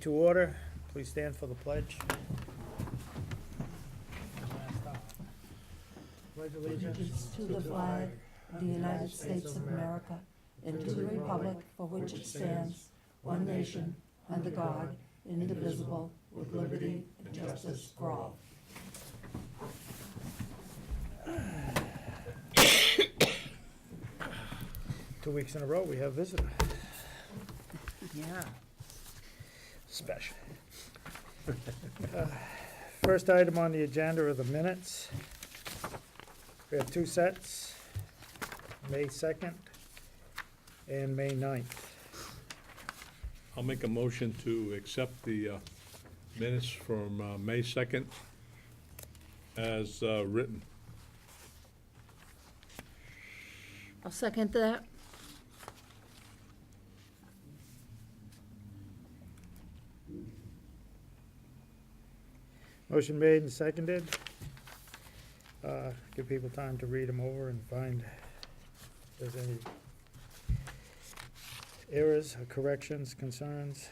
To order, please stand for the pledge. Pledge Allegiance to the flag of the United States of America and to the republic for which it stands, one nation, under God, indivisible, with liberty and justice for all. 2 weeks in a row, we have visitor. Yeah. Special. First item on the agenda are the minutes. We have two sets, May 2nd and May 9th. I'll make a motion to accept the minutes from May 2nd as written. I'll second that. Motion made and seconded. Give people time to read them over and find if there's any errors, or corrections, concerns.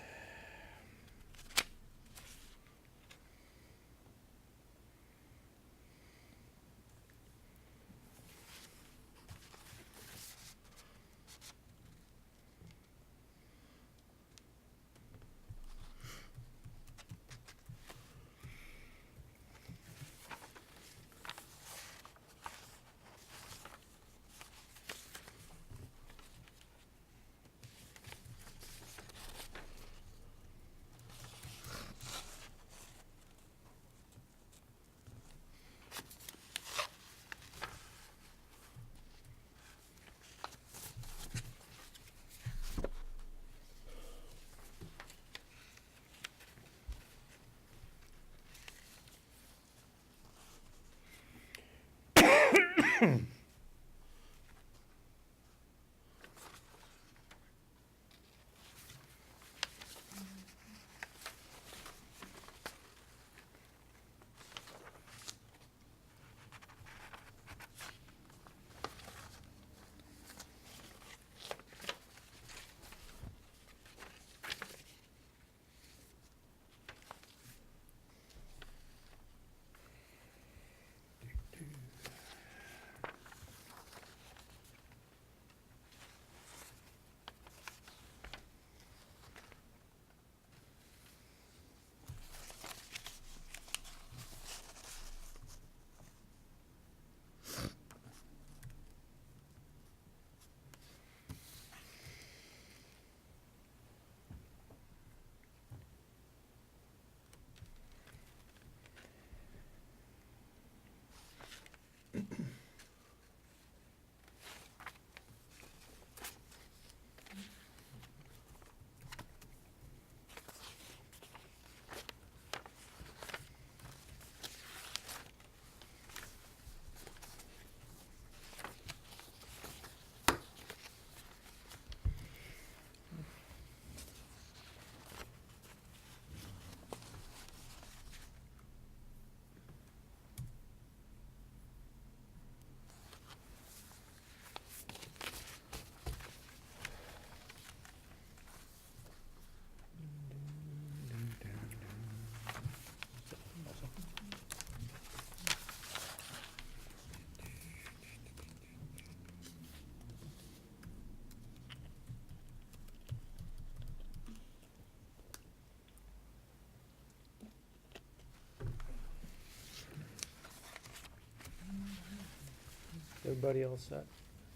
Everybody else set?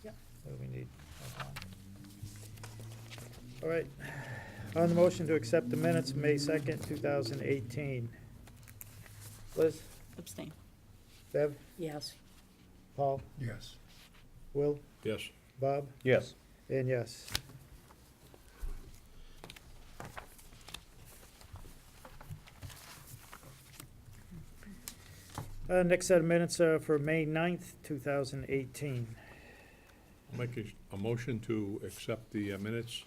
Yeah. What do we need? All right. On the motion to accept the minutes, May 2nd, 2018. Liz? Abstain. Bev? Yes. Paul? Yes. Will? Yes. Bob? Yes. And yes. Next set of minutes are for May 9th, 2018. I'll make a motion to accept the minutes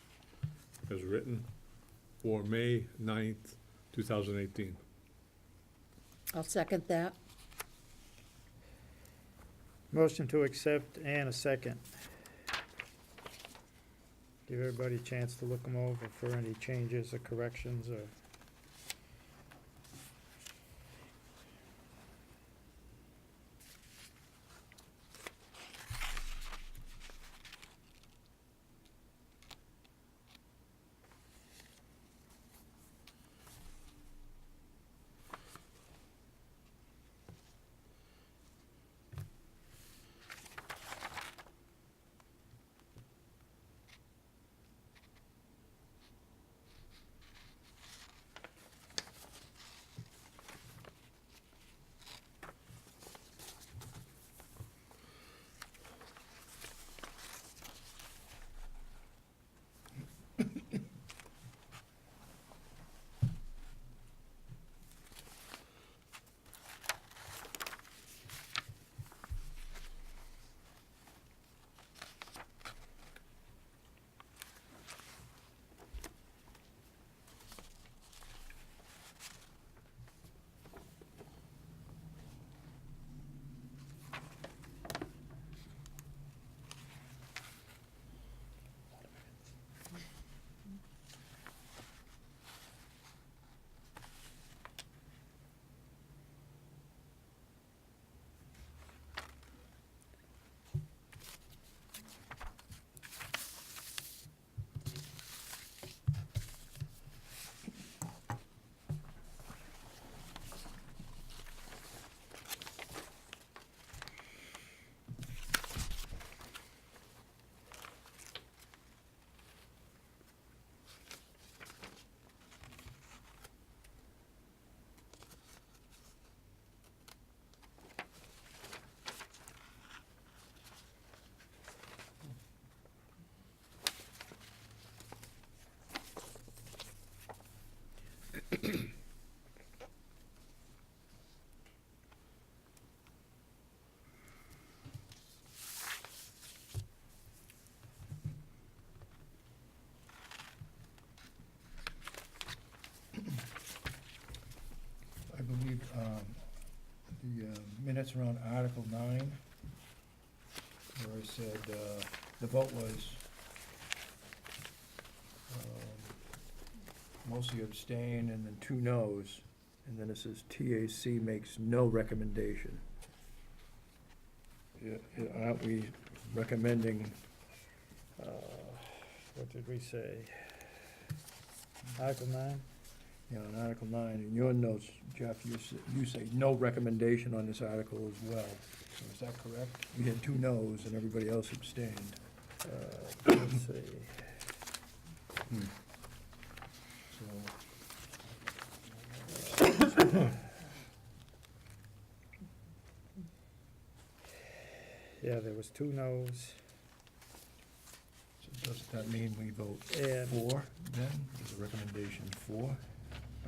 as written for May 9th, 2018. I'll second that. Motion to accept and a second. Give everybody a chance to look them over for any changes or corrections or believe, the minutes around Article 9, where I said, the vote was mostly abstain and then 2 noes, and then it says TAC makes no recommendation. Aren't we recommending, What did we say? Article 9? in Article 9, in your notes, Jeff, you say no recommendation on this article as well. So is that correct? We had 2 noes and everybody else abstained. Let's see. So, Yeah, there was 2 noes, so does that mean we vote and for then? Is the recommendation for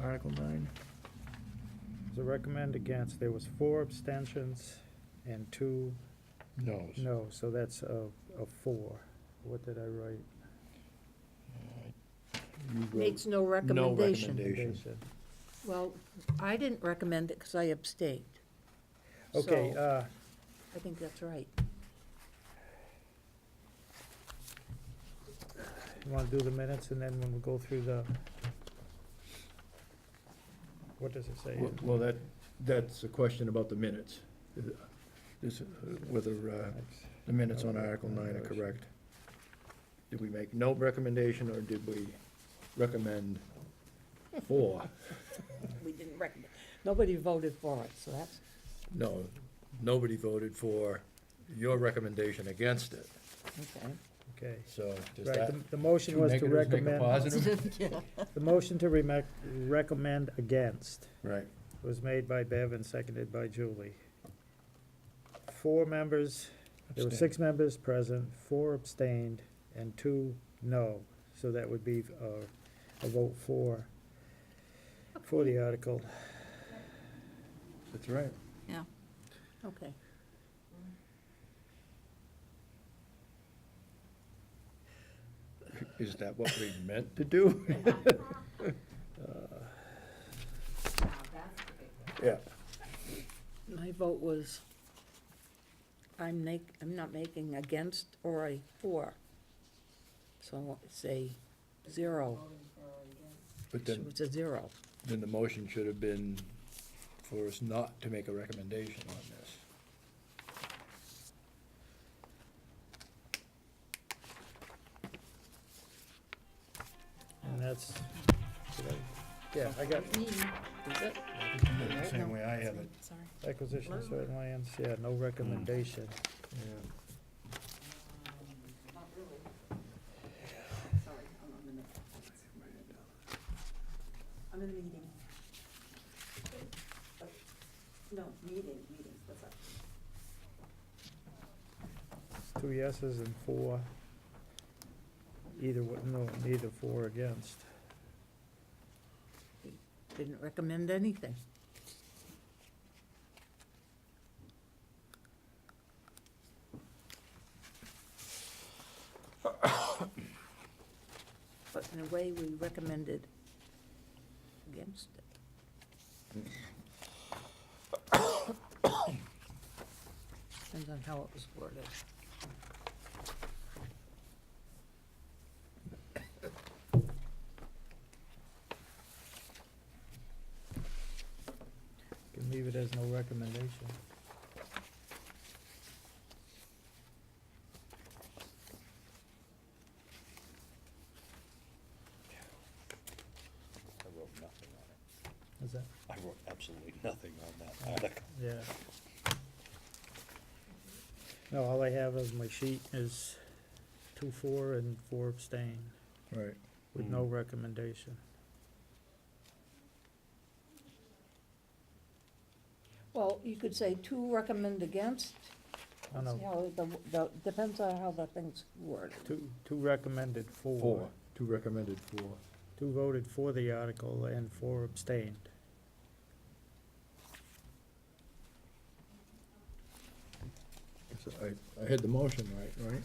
Article 9? the recommend against, there was 4 abstentions and 2 Noes. no, so that's a 4. What did I write? You wrote Makes no no recommendation. recommendation. Well, I didn't recommend it because I abstained. Okay, So, I think that's right. you wanna do the minutes, and then when we go through the, what does it say? Well, that's a question about the minutes. Whether the minutes on Article 9 are correct. Did we make no recommendation, or did we recommend for? We didn't recommend, nobody voted for it, so that's, No, nobody voted for your recommendation against it. okay. Okay, So does right, that, the motion two was to negatives make a recommend, positive? the motion to recommend against Right. was made by Bev and seconded by Julie. 4 members, there were 6 members present, 4 abstained, and 2 no. So that would be a vote for the article. That's right. Yeah, okay. Is that what we meant to do? Yeah. My vote was, I'm not making against or a for. So it's a 0. But So then, it's a 0. then the motion should have been for us not to make a recommendation on this. And that's, yeah, I got Is it? The same way I have it. Sorry. acquisition of certain lands, yeah, no recommendation. Yeah. Sorry, I'm in a meeting. No, meeting, what's that? 2 yeses and 4, neither for or against. Didn't recommend anything. But in a way, we recommended against it. Depends on how it was worded. Can leave it as no recommendation. I wrote nothing on it. Is that? I wrote absolutely nothing on that article. Yeah. No, all I have on my sheet is 2 for and 4 abstain, Right. with no recommendation. Well, you could say 2 recommend against. Oh, no. See how depends on how the thing's worded. 2 recommended for. 4, 2 recommended for. 2 voted for the article and 4 abstained. So I had the motion right?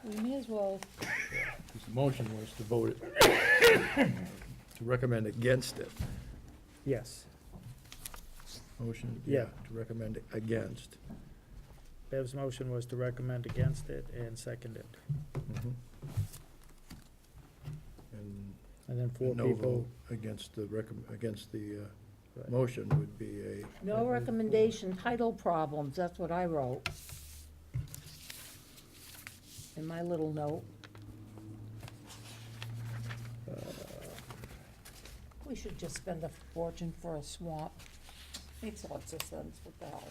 We may as well, 'Cause the motion was to vote it, to recommend against it. Yes. Motion, Yeah. to recommend against. Bev's motion was to recommend against it and seconded. And then four no people, vote against the Right. motion would be a, No recommendation, title problems, that's what I wrote. In my little note. We should just spend a fortune for a swamp. Makes lots of sense, what the hell.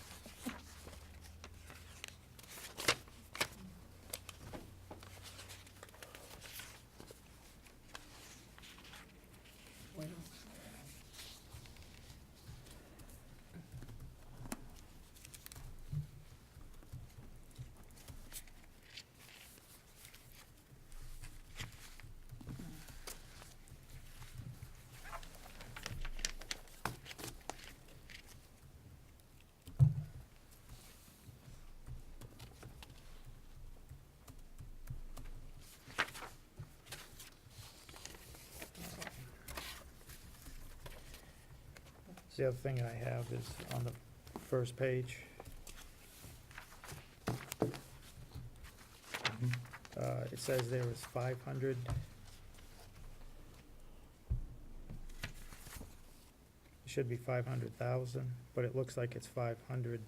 the other thing I have is on the first page. It says there is 500. It should be 500,000, but it looks like it's 500.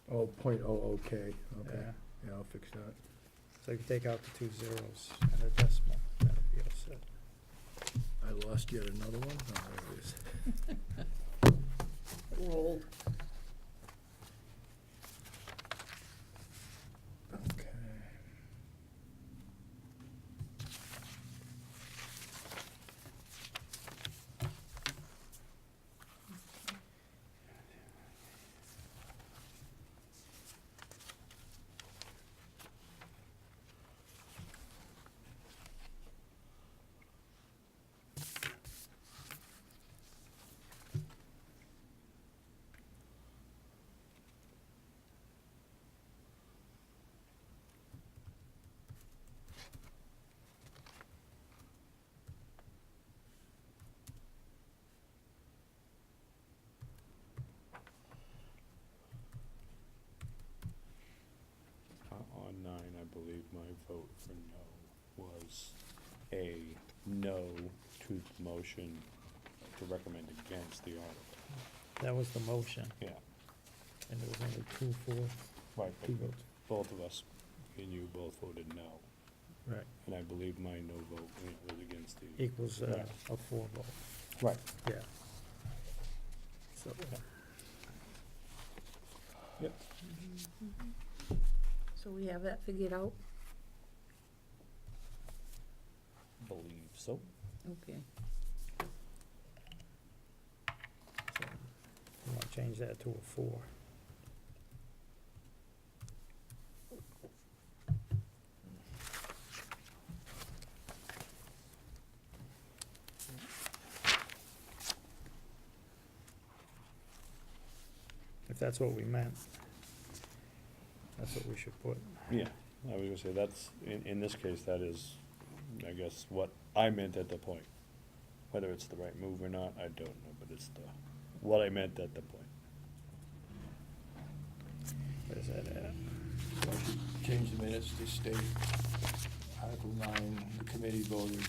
.00K, okay, Yeah. yeah, I'll fix that. So if you take out the 2 zeros and a decimal, that'd be all set. I lost yet another one? Oh, there it is. Rolled. Okay. On 9, I believe my vote for no was a no to the motion to recommend against the article. That was the motion, Yeah, and there was only 2 for, right, 2 but votes. both of us, me and you both voted no. Right. And I believe my no vote was against the. Equals Right. a 4 vote, Right. yeah. So, Yep. So we have that figured out? Believe so. Okay. so you want to change that to a 4. If that's what we meant, that's what we should put. Yeah, I was gonna say, that's, in this case, that is, I guess, what I meant at the point. Whether it's the right move or not, I don't know, but it's what I meant at the point. Where's that at? So I should change the minutes to state Article 9, the committee voted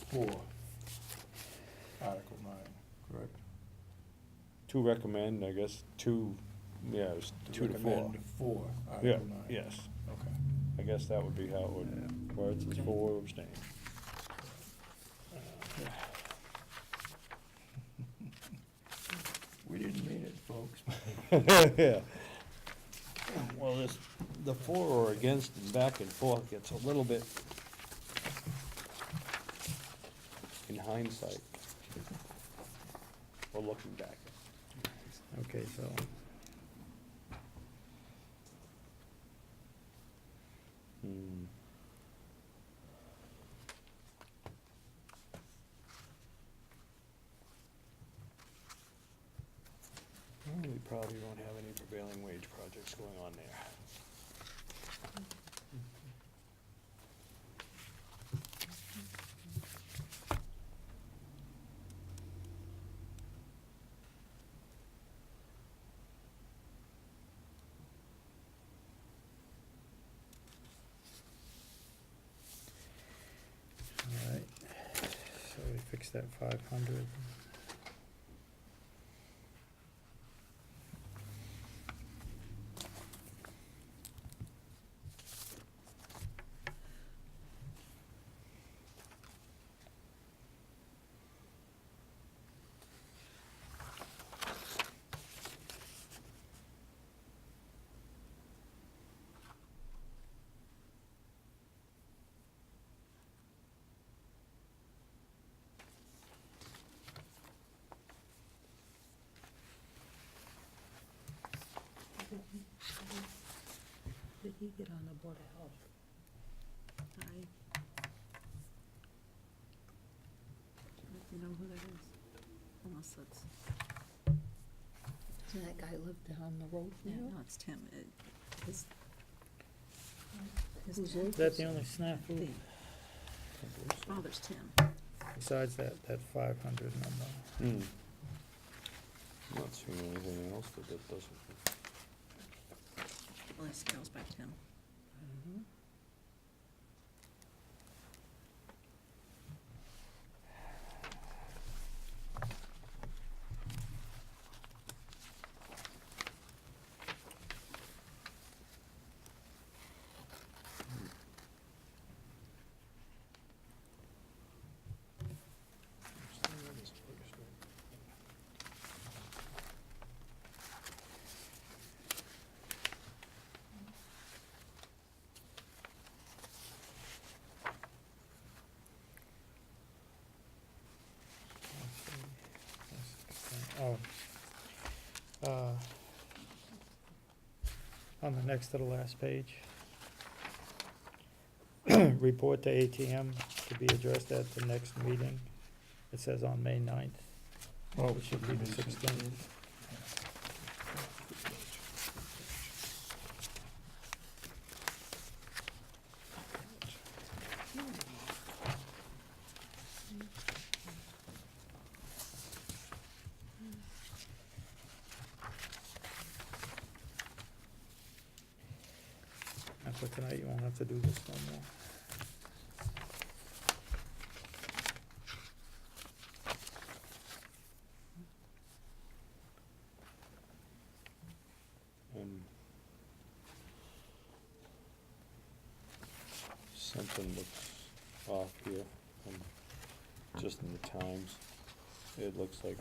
for Article 9, correct? To recommend, I guess, yeah, it was 2 to 4. Recommend for Yeah, Article 9. yes, Okay. I guess that would be how it would, where it says 4 abstain. We didn't mean it, folks. Yeah. Well, the for or against and back and forth gets a little bit, in hindsight, or looking back. Okay, so, Hmm. Well, we probably won't have any prevailing wage projects going on there. that 500. Did he get on the Board of Health? You know who that is? Unless that's. Doesn't that guy live down the road from Yeah, you? no, it's Tim. His Who's Tim. Is that the only snafu? His father's Tim. Besides that 500 number? Hmm. I'm not seeing anything else that doesn't. Last goes by Tim. Oh. On the next to the last page. Report to ATM to be addressed at the next meeting. It says on May 9th. Oh, It should be the 16th. After tonight, you won't have to do this no more. Something looks off here, just in the Times. It looks like,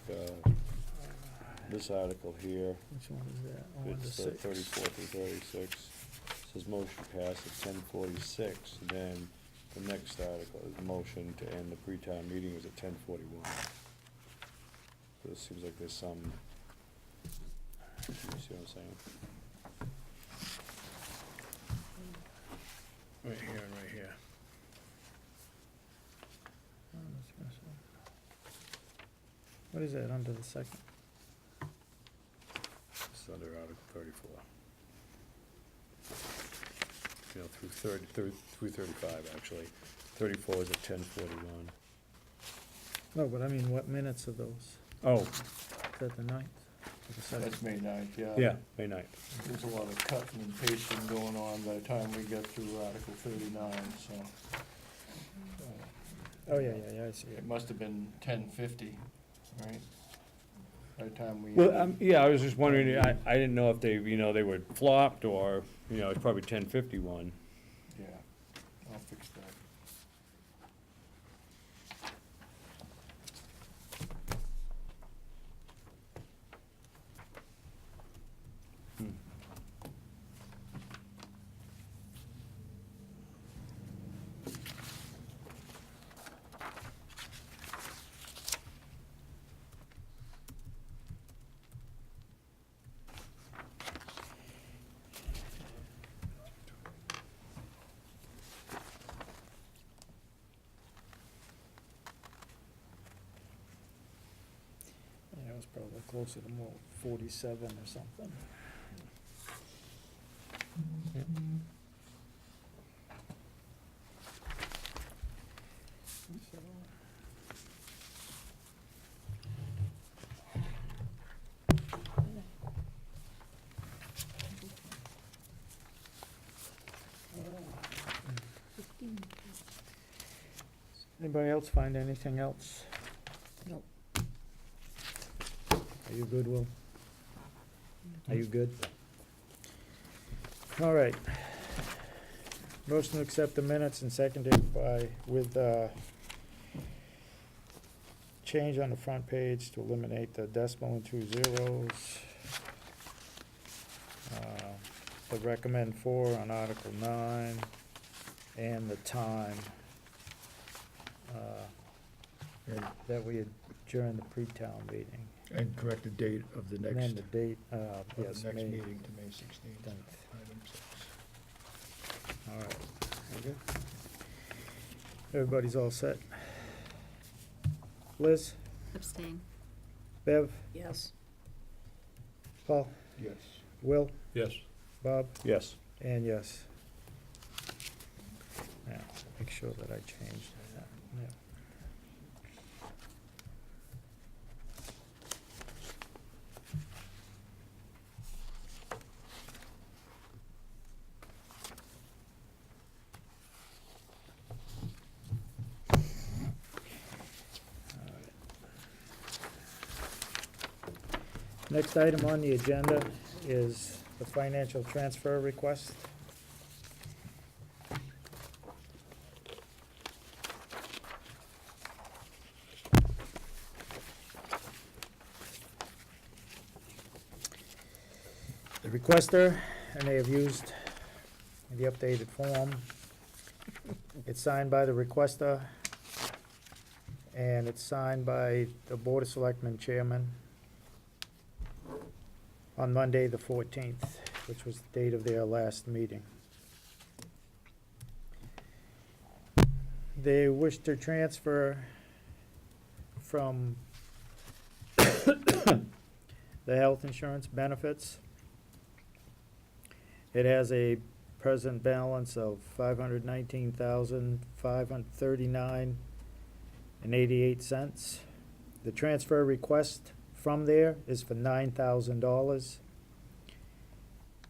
this article here, Which one is that? Oh, under it's 6. 34 through 36, says motion passed at 10:46, then the next article is motion to end the pre-town meeting is at 10:41. So it seems like there's some, you see what I'm saying? Right here and right here. Oh, that's missing. What is that under the second? It's under Article 34. You know, through 35, actually. 34 is at 10:41. No, but I mean, what minutes are those? Oh, Is that the 9th? Or the 7th? That's May 9th, yeah. yeah, May 9th. There's a lot of cutting and pasting going on by the time we get through Article 39, so. Oh, yeah, I see it. It must have been 10:50, right? By the time we. Well, yeah, I was just wondering, I didn't know if they, they were flopped or, it's probably 10:51. Yeah, I'll fix that. Hmm. Yeah, it was probably closer to more 47 or something. Anybody else find anything else Are you good, Will? Are you good? All right. Motion to accept the minutes and seconded by, with, change on the front page to eliminate the decimal and 2 zeros. To recommend 4 on Article 9, and the time, And, that we adjourn the pre-town meeting. and correct the date of the And then next, the date, of the yes, next May meeting to May 16th. 10th. Item 6. All right. Okay. Everybody's all set? Liz? Abstain. Bev? Yes. Paul? Yes. Will? Yes. Bob? Yes. And yes. Now, make sure that I changed that. Yeah. Next item on the agenda is the financial transfer request. The requester, and they have used the updated form. It's signed by the requester, and it's signed by the Board of Selectmen Chairman on Monday, the 14th, which was the date of their last meeting. They wish to transfer from the health insurance benefits. It has a present balance of $519,539.88. The transfer request from there is for $9,000.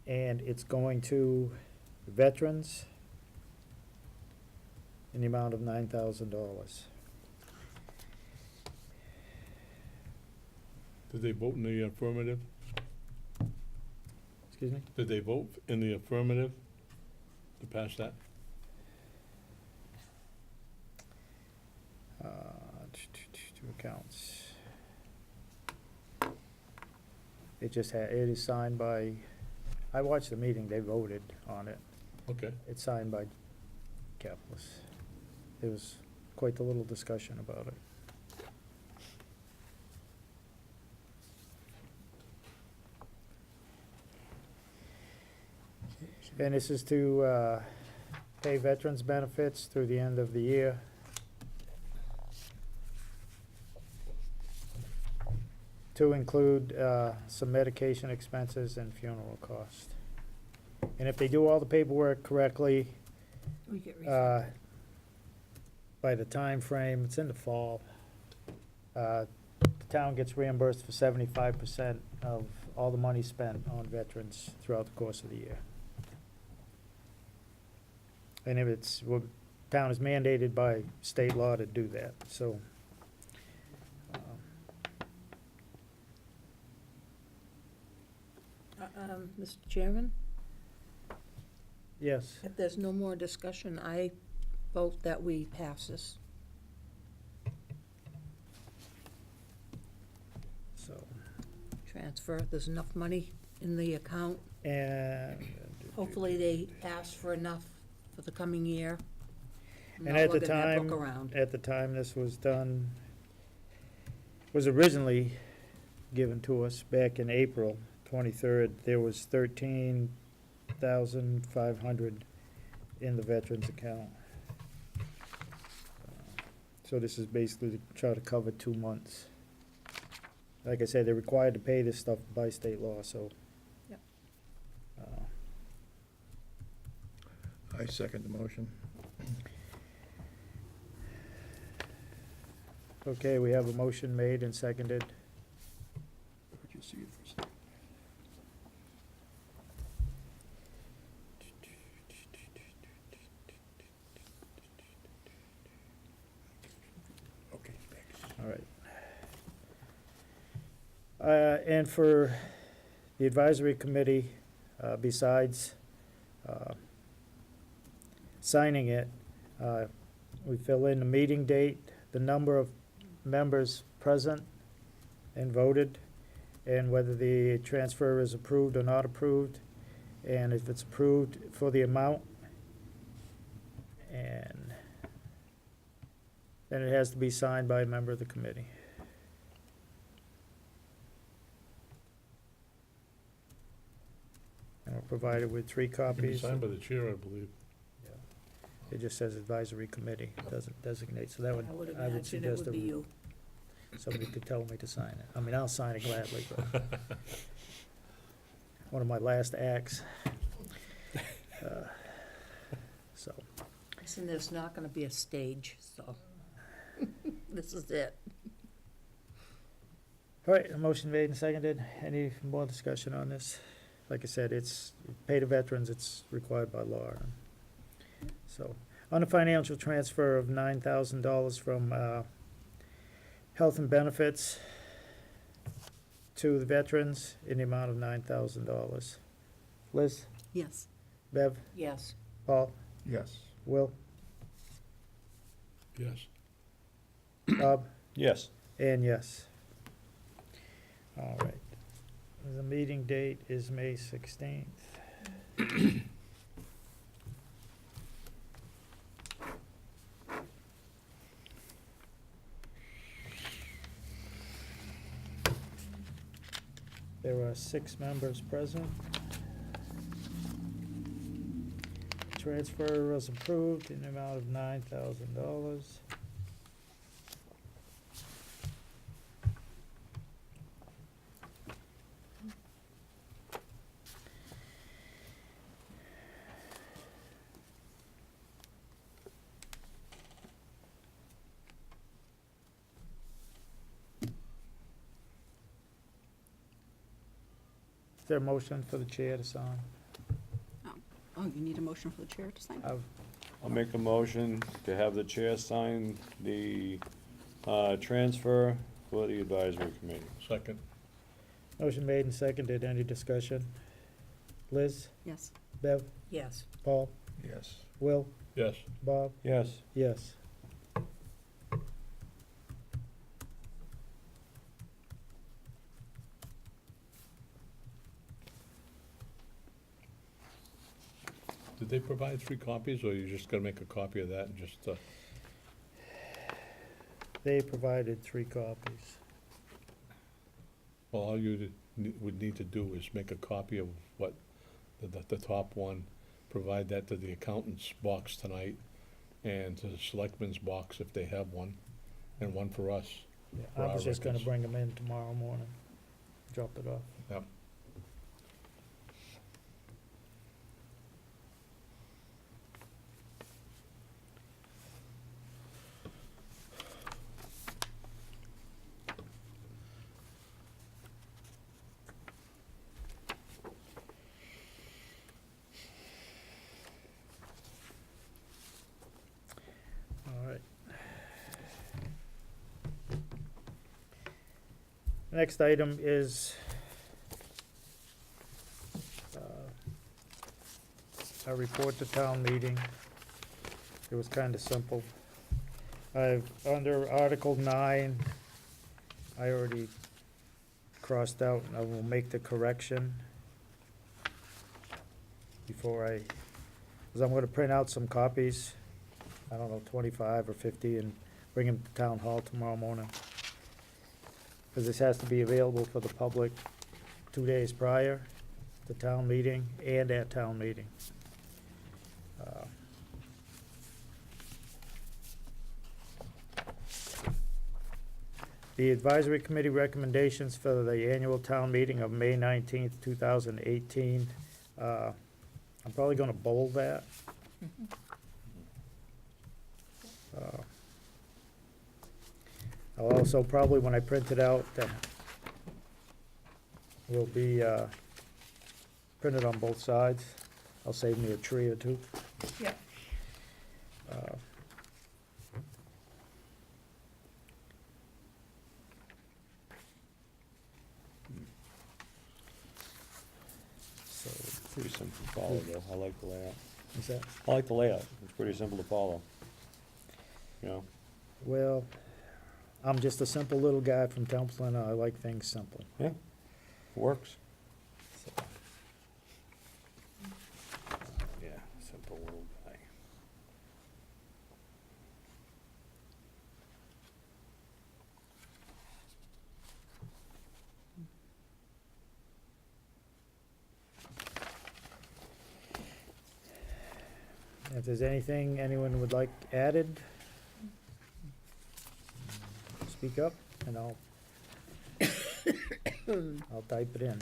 And it's going to veterans in the amount of $9,000. Did they vote in the affirmative? Excuse me? Did they vote in the affirmative to pass that? Two accounts. It just it is signed by, I watched the meeting, they voted on it. Okay. It's signed by Caplis. There was quite a little discussion about it. And this is to pay veterans' benefits through the end of the year. To include some medication expenses and funeral costs. And if they do all the paperwork correctly, We get by the time frame, it's in the fall, the town gets reimbursed for 75% of all the money spent on veterans throughout the course of the year. And if it's, well, town is mandated by state law to do that, so. Mr. Chairman, Yes, if there's no more discussion, I vote that we pass this. so, Transfer, there's enough money in the account. and. Hopefully they ask for enough for the coming year. And Not at the lugging that book time, around. at the time this was done, was originally given to us back in April 23rd, there was 13,500 in the veterans account. So this is basically to try to cover 2 months. Like I said, they're required to pay this stuff by state law, so. Yep. I second the motion. Okay, we have a motion made and seconded. Would you see it for a second? Okay, thanks. All right. And for the advisory committee, besides signing it, we fill in the meeting date, the number of members present and voted, and whether the transfer is approved or not approved, and if it's approved, for the amount. And then it has to be signed by a member of the committee. And we're provided with 3 It can be copies. signed by the chair, I believe. It just says advisory committee, it doesn't designate, so that would, I would I would imagine it suggest would be that you. somebody could tell me to sign it. I mean, I'll sign it gladly, but one of my last acts. So, Listen, there's not gonna be a stage, so this is it. all right, a motion made and seconded. Any more discussion on this? Like I said, it's pay to veterans, it's required by law. So, on a financial transfer of $9,000 from health and benefits to the veterans in the amount of $9,000. Liz, Yes. Bev, Yes. Paul, Yes. Will, Yes. Bob, Yes. and yes. All right. The meeting date is May 16th. There are 6 members present. Transfer was approved in the amount of $9,000. Is there a motion for the chair to sign? Oh, you need a motion for the chair to sign? I'll make a motion to have the chair sign the transfer for the advisory committee. Second. Motion made and seconded. Any discussion? Liz, Yes. Bev, Yes. Paul, Yes. Will, Yes. Bob? Yes. Yes. Did they provide 3 copies, or you just gotta make a copy of that and just, They provided 3 copies. well, all you would need to do is make a copy of what, the top one, provide that to the accountant's box tonight, and to the selectman's box if they have one, and one for us. Yeah, For I our was just gonna records. bring them in tomorrow morning, drop it off. Yep. All right. Next item is a report to town meeting. It was kind of simple. Under Article 9, I already crossed out, and I will make the correction before because I'm gonna print out some copies, I don't know, 25 or 50, and bring them to town hall tomorrow morning. Because this has to be available for the public 2 days prior to town meeting and at town meeting. The advisory committee recommendations for the annual town meeting of May 19th, 2018. I'm probably gonna bold that. I'll also probably, when I print it out, will be printed on both sides. I'll save me a tree or 2. Yep. Pretty simple to follow, though. I like the layout. Is that, I like the layout. It's pretty simple to follow. You know? well, I'm just a simple little guy from Templeton, I like things simple. Yeah. Works. So, Yeah, simple little guy. If there's anything anyone would like added, speak up and I'll type it in.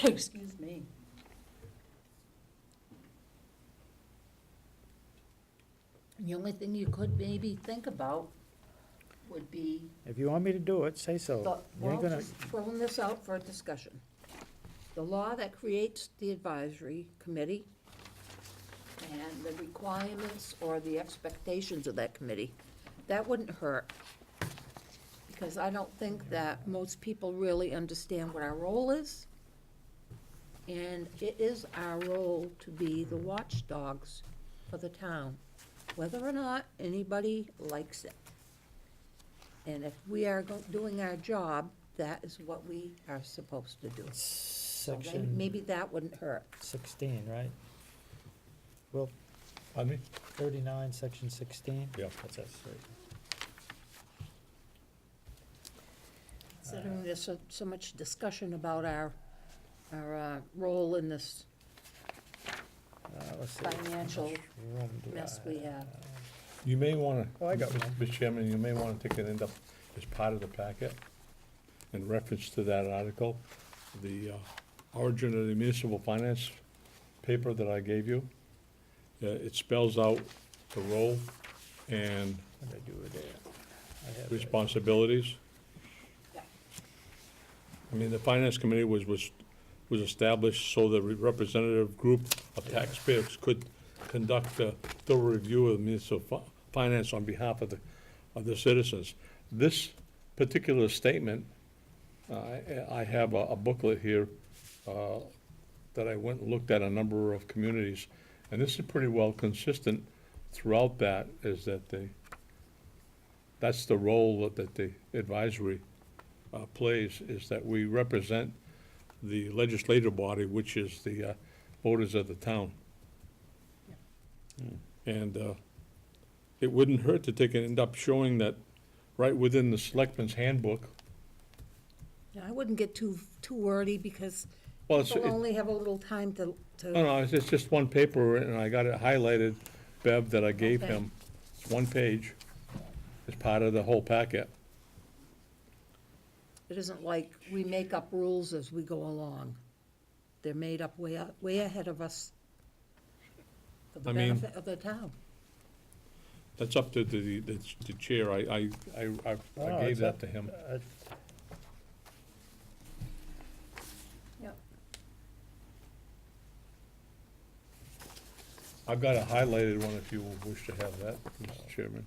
Excuse me. The only thing you could maybe think about would be, If you want me to do it, say so. You ain't well, gonna, just throwing this out for a discussion. The law that creates the advisory committee and the requirements or the expectations of that committee, that wouldn't hurt. Because I don't think that most people really understand what our role is. And it is our role to be the watchdogs for the town, whether or not anybody likes it. And if we are doing our job, that is what we are supposed to do. So section maybe that wouldn't hurt. 16, right? Well, Pardon me? 39, section 16? Yeah. That's it, right. Considering there's so much discussion about our role in this Let's see, how much financial room do mess I we have. You may wanna, Oh, I got one. Mr. Chairman, you may wanna take it end up as part of the packet in reference to that article, the origin of the municipal finance paper that I gave you. It spells out the role and What did I do with that? I have that. responsibilities. Yeah. I mean, the finance committee was established so the representative group of taxpayers could conduct a thorough review of municipal finance on behalf of the citizens. This particular statement, I have a booklet here that I went and looked at a number of communities, and this is pretty well consistent throughout that, is that that's the role that the advisory plays, is that we represent the legislative body, which is the voters of the town. And it wouldn't hurt to take and end up showing that right within the selectmen's handbook. Now, I wouldn't get too wordy because Well, it's, people it- only have a little time to. no, it's just one paper, and I got it highlighted, Bev, that I gave Okay. him. It's one page. It's part of the whole packet. It isn't like we make up rules as we go along. They're made up way ahead of us for the I mean- benefit of the town. That's up to the chair. I Oh, gave it's that up- to him. Yep. I've got a highlighted one if you wish to have that, Mr. Chairman.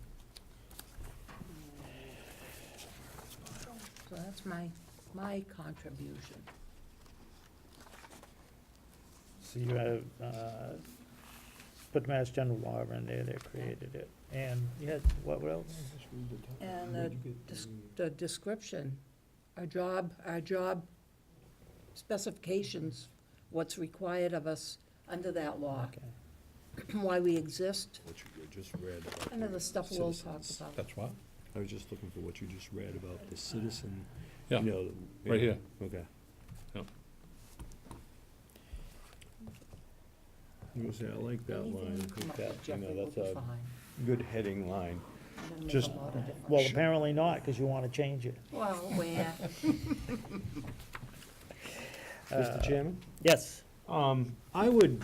So that's my contribution. So you have, put Mass General Law in there, they created it. And you had, what else? And the description, our job specifications, what's required of us under that law, Okay. why we exist, What you just read about. kind of the stuff we'll talk citizens. about. That's what? I was just looking for what you just read about the citizen. Yeah, you know, right here. Okay. Yep. I like that Anything line. you I come think up that, with, you Jeffrey, know, will that's be a fine. good heading line. I'm gonna make just- a lot of different- Well, apparently not, because you want to change it. Well, where, Mr. Chairman? Yes. I would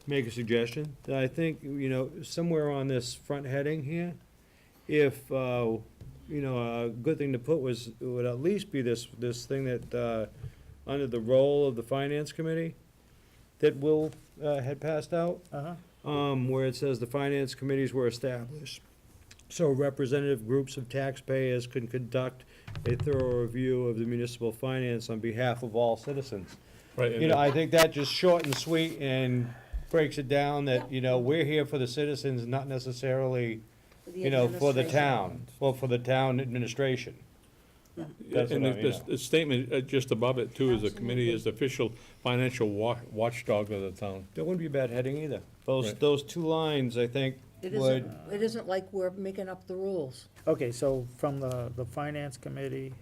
make a suggestion, that I think, you know, somewhere on this front heading here, if, you know, a good thing to put would at least be this thing that, under the role of the finance committee, that Will, had passed out, Uh-huh. where it says the finance committees were established. So representative groups of taxpayers can conduct a thorough review of the municipal finance on behalf of all citizens. Right, You know, I think that just short and sweet and breaks it down that, you know, we're here for the citizens, not necessarily, you know, for the town, well, for the town administration. That's and what I- the statement just above it too is the committee is the official financial watchdog of the town. That wouldn't be a bad heading either. Those, Right. those two lines, I think, would, It isn't like we're making up the rules. Okay, so from the finance committee,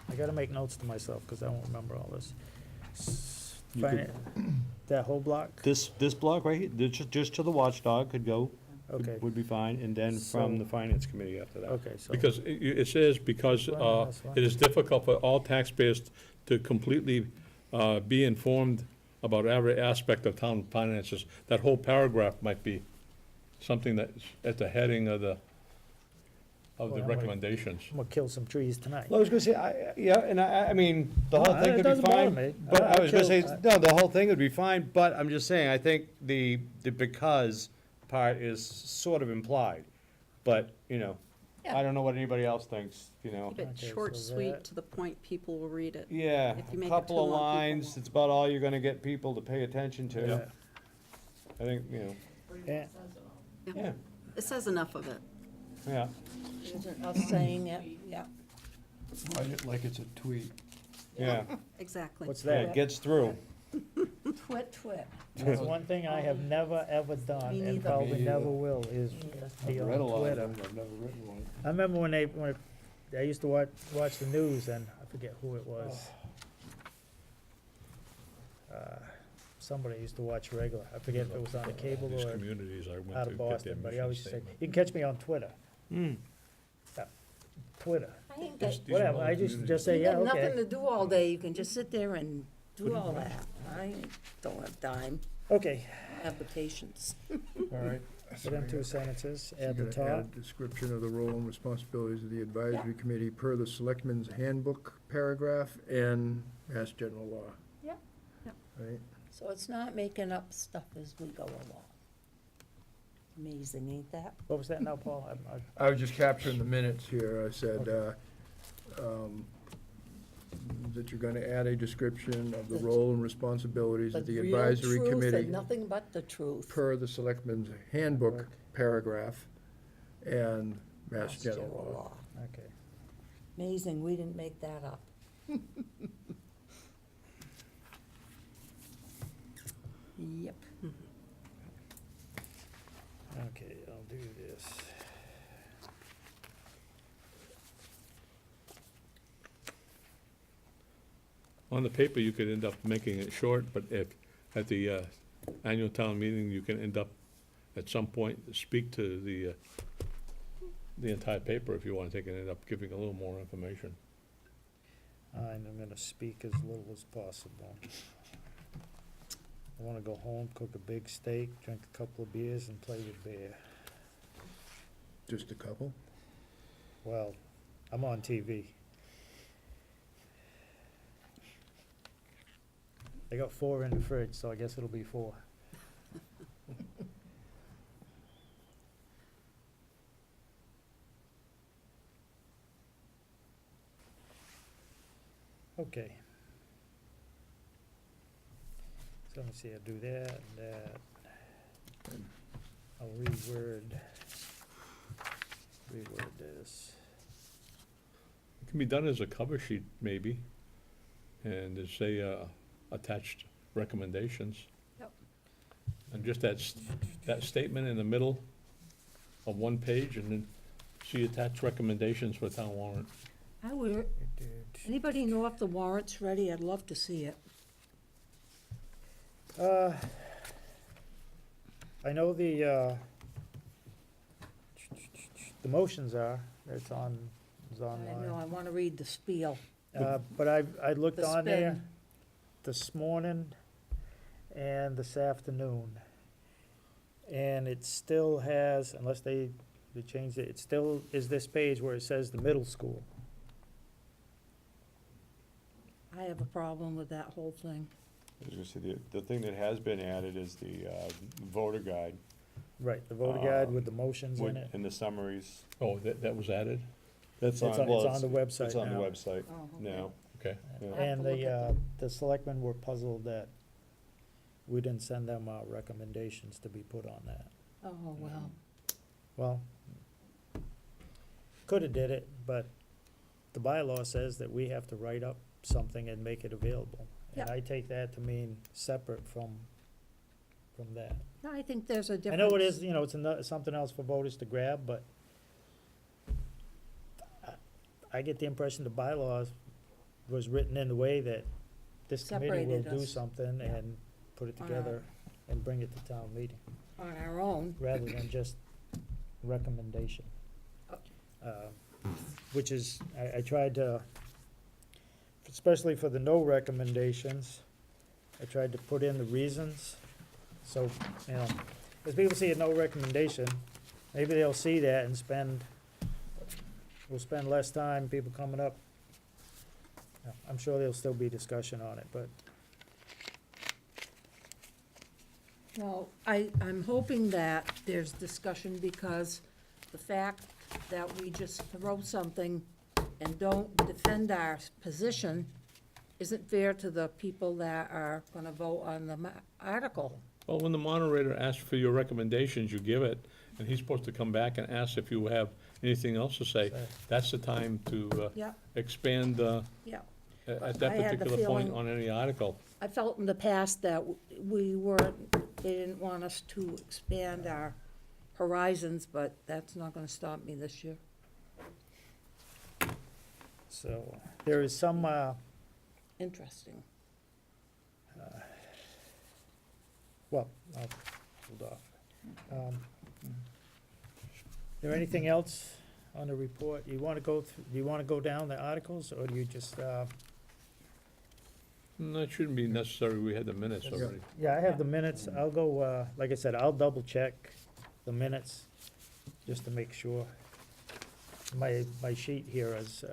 I gotta make notes to myself, because I won't remember all this. You could- That whole block? this block right here, just to the watchdog could go, Okay, would be fine, and then from So- the finance committee after that. okay, so. Because it says, because Well, that's fine. it is difficult for all taxpayers to completely be informed about every aspect of town finances. That whole paragraph might be something that's at the heading of the Well, I'm gonna- recommendations. I'm gonna kill some trees tonight. Well, I was gonna say, yeah, and I mean, the whole No, thing it could be doesn't bother fine, me. but I I was gonna say, kill- no, the whole thing would be fine, but I'm just saying, I think the because part is sort of implied. But, you know, I don't know what anybody else thinks, you know. Keep it Okay, short, so sweet, that- to the point, people will read it. Yeah, If you a make it couple too of long, people lines, won't. it's about all you're gonna get people to pay attention to. Yeah. I think, you know, Yeah. yeah, It says enough of it. yeah. It isn't us saying it, yeah. Write it like it's a tweet. Yeah, Exactly. What's yeah, that? it gets through. Twit, twit. That's one thing I have never, ever done, Me and neither. probably Me never either. will, is be I've read a on lot of Twitter. them, I've never written one. I remember when I used to watch the news, and I forget who it was. Somebody used to watch regular, I forget if it was on the cable These or communities I went out to of get their Boston, but he mission always said, statement. you can catch me on Twitter. Hmm. Twitter, I ain't got, These are whatever, all I just communities. say, you yeah, got nothing okay. to do all day, you can just sit there and do all that. I don't have time, Okay, I have the patience. All right. so them two sentences, So at you're the gonna add top, a description of the role and responsibilities of the advisory committee per the selectmen's handbook paragraph and Mass General Law. Yep. Yep. Right? So it's not making up stuff as we go along. Amazing, ain't that? what was that now, Paul? I was just capturing the minutes here. I said, that you're gonna add a description of the role and responsibilities of The the real advisory truth committee and nothing but the truth. per the selectmen's handbook paragraph and Mass General Law. Okay, Amazing, we didn't make that up. Yep. okay, I'll do this. On the paper, you could end up making it short, but if, at the annual town meeting, you can end up, at some point, speak to the entire paper if you want to take it, end up giving a little more information. I'm gonna speak as little as possible. I wanna go home, cook a big steak, drink a couple of beers, and play with bear. Just a couple? Well, I'm on TV. I got 4 in the fridge, so I guess it'll be 4. Okay. So let me see, I'll do that, and that. I'll reword this. It can be done as a cover sheet, maybe, and to say, attached recommendations. Yep. And just that statement in the middle of one page, and then see attached recommendations for town warrant. I would, anybody know if the warrant's ready? I'd love to see it. I know the motions are, it's I know, online. I wanna read the spiel. But I looked The on there spin. this morning and this afternoon. And it still has, unless they changed it, it still is this page where it says the middle school. I have a problem with that whole thing. I was gonna say, the thing that has been added is the voter guide. Right, the voter guide with the motions in it. And the summaries. Oh, that was added? That's It's on, on- well, it's on the website It's on the now. website Oh, okay. now. Okay. Yeah. I'll have And to look at the selectmen were puzzled that we didn't send them our recommendations to be put on that. Oh, well. Well, coulda did it, but the bylaw says that we have to write up something and make it available. And Yep. I take that to mean separate from that. No, I think there's a I difference. know it is, it's something else for voters to grab, but I get the impression the bylaws was written in the way that this committee will Separated do us. something Yeah. and put it On together and bring it to town meeting, On our own. rather than just recommendation. Which is, I tried to, especially for the no recommendations, I tried to put in the reasons. So, as people see a no recommendation, maybe they'll see that and we'll spend less time, people coming up. I'm sure there'll still be discussion on it, but Well, I'm hoping that there's discussion because the fact that we just throw something and don't defend our position isn't fair to the people that are gonna vote on the article. Well, when the moderator asks for your recommendations, you give it, and he's supposed to come back and ask if you have anything else to say. That's the time to Yeah, expand yeah. at that I had the particular point feeling- on any article. I felt in the past that we weren't, they didn't want us to expand our horizons, but that's not gonna stop me this year. so, there is some, Interesting. well, I'll hold off. There anything else on the report? Do you wanna go down the articles, or do you just, That shouldn't be necessary, we had the minutes already. yeah, I have the minutes, I'll go, like I said, I'll double check the minutes, just to make sure. My sheet here is,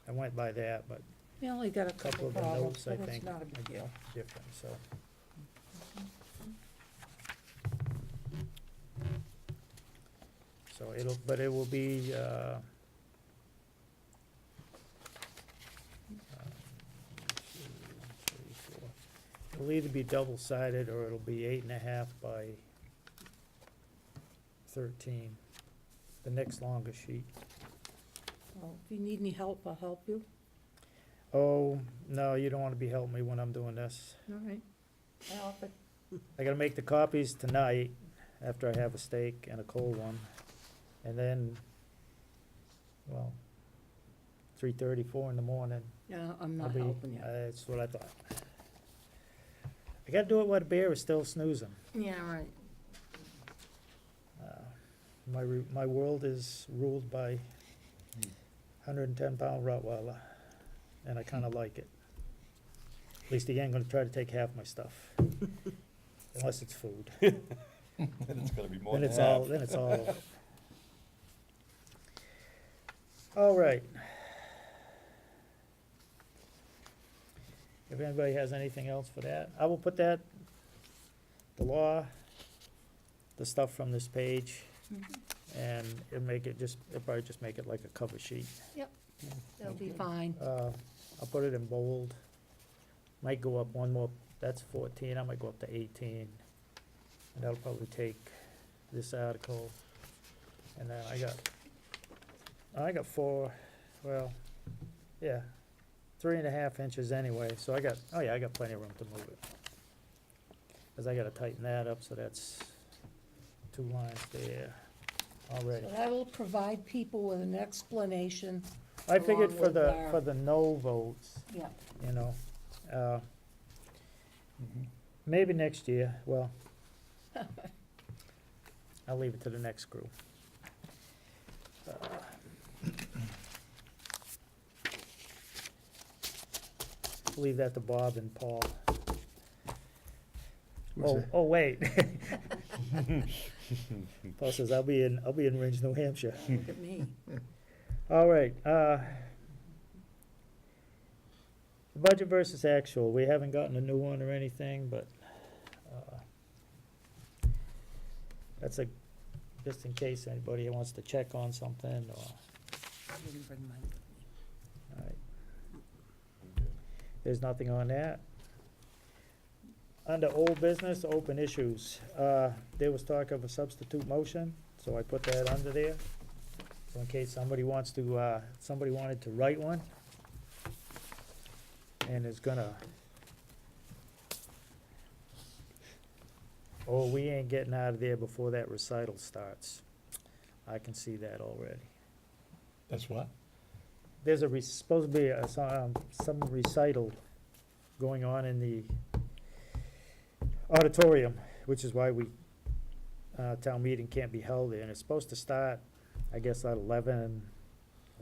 I went by that, but We only got a Couple couple of the problems, notes, I but it's think, not a big deal. different, so. So it will be, it'll either be double-sided or it'll be 8.5 by 13, the next longest sheet. Well, if you need any help, I'll help you. Oh, no, you don't wanna be helping me when I'm doing this. All right. I offer. I gotta make the copies tonight, after I have a steak and a cold one, and then, well, 3:30, 4 in the morning. Yeah, I'm I'll not be- helping you. That's what I thought. I gotta do it while the bear is still snoozing. Yeah, right. My world is ruled by 110-pound Rottweiler, and I kinda like it. At least he ain't gonna try to take half my stuff, unless it's food. And it's gonna be more Then than it's all, half. then it's all over. All right. If anybody has anything else for that, I will put that, the law, the stuff from this page, and it'll probably just make it like a cover sheet. That'll be fine. I'll put it in bold. Might go up one more, that's 14, I might go up to 18. And that'll probably take this article, and then I got 4, well, yeah, 3.5 inches anyway, so I got plenty of room to move it. Cause I gotta tighten that up, so that's 2 lines there already. So that will provide people with an explanation. I figured along for with our- for the no votes, Yeah. you know, maybe next year, well, I'll leave it to the next group. Leave that to Bob and Paul. Oh, wait. Paul says, I'll be in Ridge, New Hampshire. Look at me. All right, Budget versus actual, we haven't gotten a new one or anything, but, that's a, just in case anybody wants to check on something, or, I didn't bring mine. all right. There's nothing on that. Under old business, open issues, there was talk of a substitute motion, so I put that under there. So in case somebody wants to, somebody wanted to write one, and is gonna, oh, we ain't getting out of there before that recital starts. I can see that already. That's what? There's supposed to be some recital going on in the auditorium, which is why town meeting can't be held there, and it's supposed to start, I guess, at 11,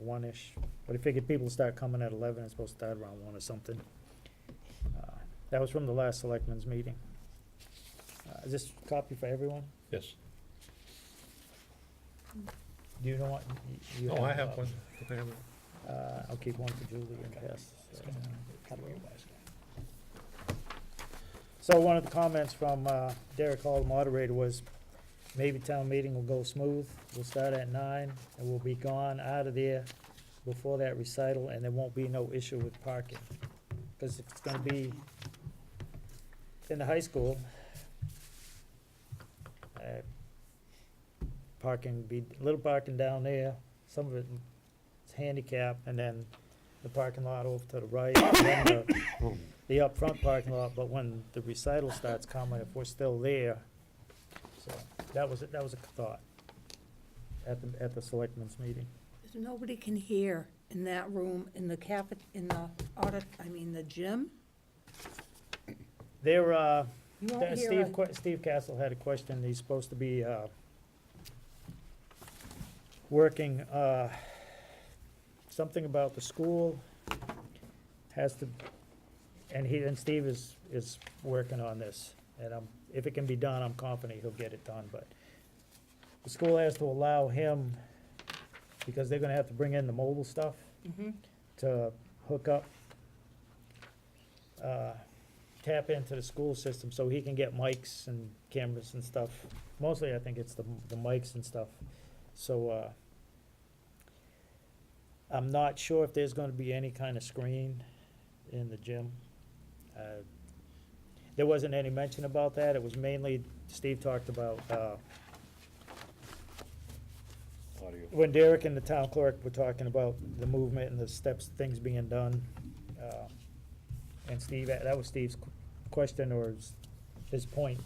1-ish. But I figured people start coming at 11, it's supposed to start around 1 or something. That was from the last selectmen's meeting. Is this a copy for everyone? Yes. Do you know what? you Oh, I a have copy? one. I have it. I'll keep one for Julie and pass. So one of the comments from Derek Hall, the moderator, was maybe town meeting will go smooth. We'll start at 9, and we'll be gone out of there before that recital, and there won't be no issue with parking. Because if it's gonna be in the high school, parking, be little parking down there, some of it is handicap, and then the parking lot over to the right, and then the up front parking lot, but when the recital starts coming, if we're still there, so, that was a thought at the selectmen's meeting. Nobody can hear in that room, in the the gym? There, You won't hear Steve Castle had a question, he's supposed to be, working, something about the school, has to, and Steve is working on this, and if it can be done, I'm confident he'll get it done, but the school has to allow him, because they're gonna have to bring in the mobile stuff, to hook up, tap into the school system, so he can get mics and cameras and stuff. Mostly, I think it's the mics and stuff, so, I'm not sure if there's gonna be any kind of screen in the gym. There wasn't any mention about that, it was mainly, Steve talked about, Audio. when Derek and the town clerk were talking about the movement and the steps, things being done, and Steve, that was Steve's question or his point.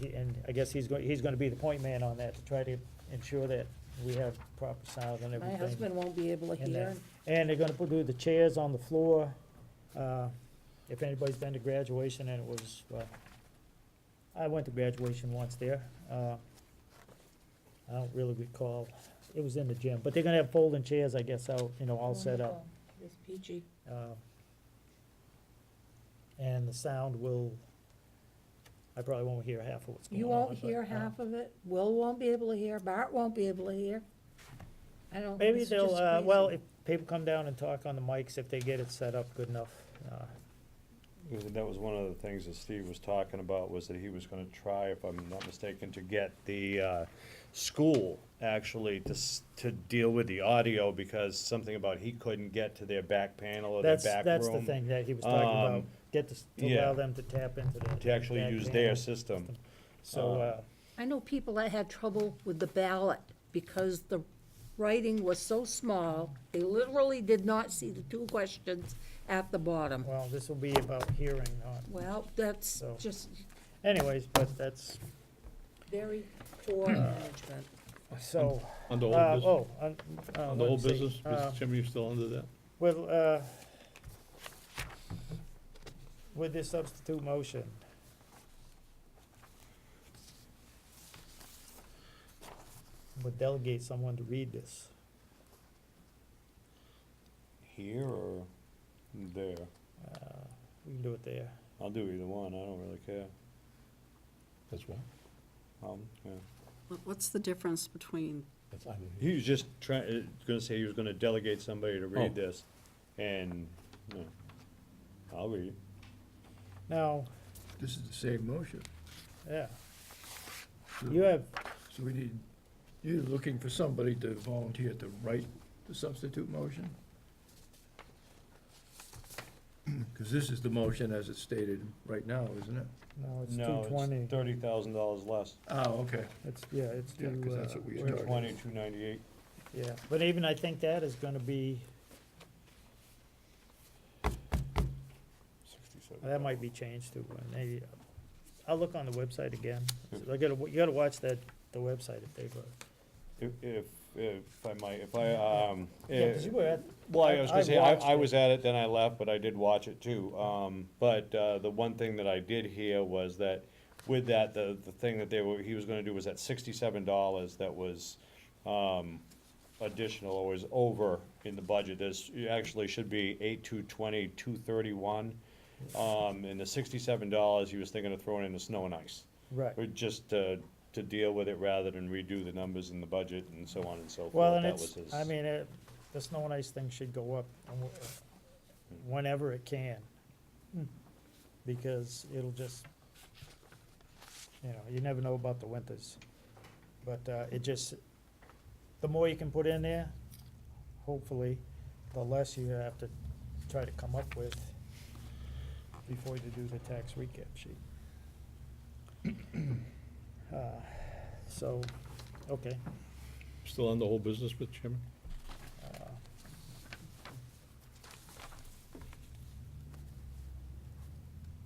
And I guess he's gonna be the point man on that, to try to ensure that we have proper sound and My everything. husband won't be able to in hear. that. And they're gonna do the chairs on the floor. If anybody's been to graduation, and it was, I went to graduation once there. I don't really recall, it was in the gym, but they're gonna have folding chairs, I guess, out, all set up. It's peachy. And the sound will, I probably won't hear half of what's going on. You won't but, hear half of it, Will won't be able to hear, Bart won't be able to hear. I don't, Maybe it's they'll, just well, crazy. if people come down and talk on the mics, if they get it set up good enough. That was one of the things that Steve was talking about, was that he was gonna try, if I'm not mistaken, to get the school actually to deal with the audio, because something about he couldn't get to their back panel or their back room. That's the thing that he was talking about, to yeah. allow them to tap into the. To actually back use panel their system. So, I know people that had trouble with the ballot because the writing was so small, they literally did not see the 2 questions at the bottom. well, this will be about hearing, not, Well, that's So- just anyways, but that's, very poor management. so, Under old business, let under me old see. business, Mr. Chairman, you still under that? Well, with this substitute motion, would delegate someone to read this. Here or there? We can do it there. I'll do either one, I don't really care. That's what? Yeah. What's the difference between, That's, I didn't He hear. was just gonna say he was gonna delegate somebody to read Oh. this. And, you know, I'll read it. Now, This is the same motion. yeah, So- you have, So you're looking for somebody to volunteer to write the substitute motion? Because this is the motion as it's stated right now, isn't it? no, it's No, 220. it's $30,000 less. Oh, okay. It's, yeah, it's Yeah, 'cause two, that's what we where- started. 220, 298. yeah, but even I think that is gonna be, that might be changed too, maybe, I'll look on the website again. So you gotta watch the website if they've, If I might, yeah, 'cause you were at, well, I was gonna say, watched I it. was at it, then I left, but I did watch it too. But the one thing that I did hear was that with that, the thing that he was gonna do was that $67 that was, additional or was over in the budget. It actually should be 8/2/20, 231. And the $67 he was thinking of throwing in the snow and ice. right. Or just to deal with it rather than redo the numbers in the budget and so on and so forth. Well, and That it's, was his- I mean, the snow and ice thing should go up whenever it can. Because it'll just, you never know about the winters. But, it just, the more you can put in there, hopefully, the less you have to try to come up with before you do the tax recap sheet. So, okay. Still on the whole business, Mr. Chairman?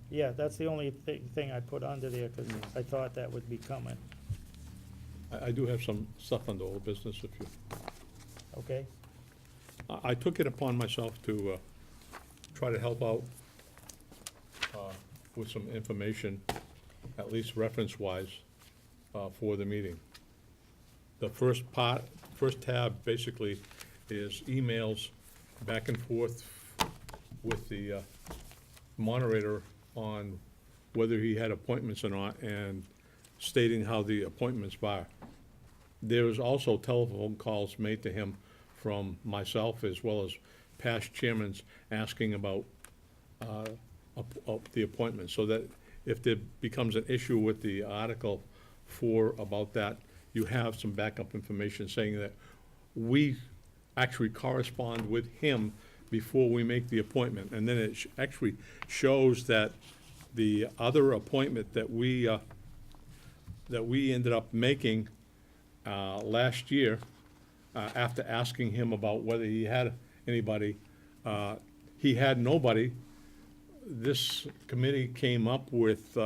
Yeah, that's the only thing I put under there, because I thought that would be coming, I do have some stuff on the whole business if you, okay? I took it upon myself to try to help out with some information, at least reference-wise, for the meeting. The first tab basically is emails back and forth with the moderator on whether he had appointments or not, and stating how the appointments were. There was also telephone calls made to him from myself as well as past chairmen asking about the appointment, so that if there becomes an issue with the Article 4 about that, you have some backup information saying that we actually correspond with him before we make the appointment. And then it actually shows that the other appointment that we ended up making last year, after asking him about whether he had anybody, he had nobody. This committee came up with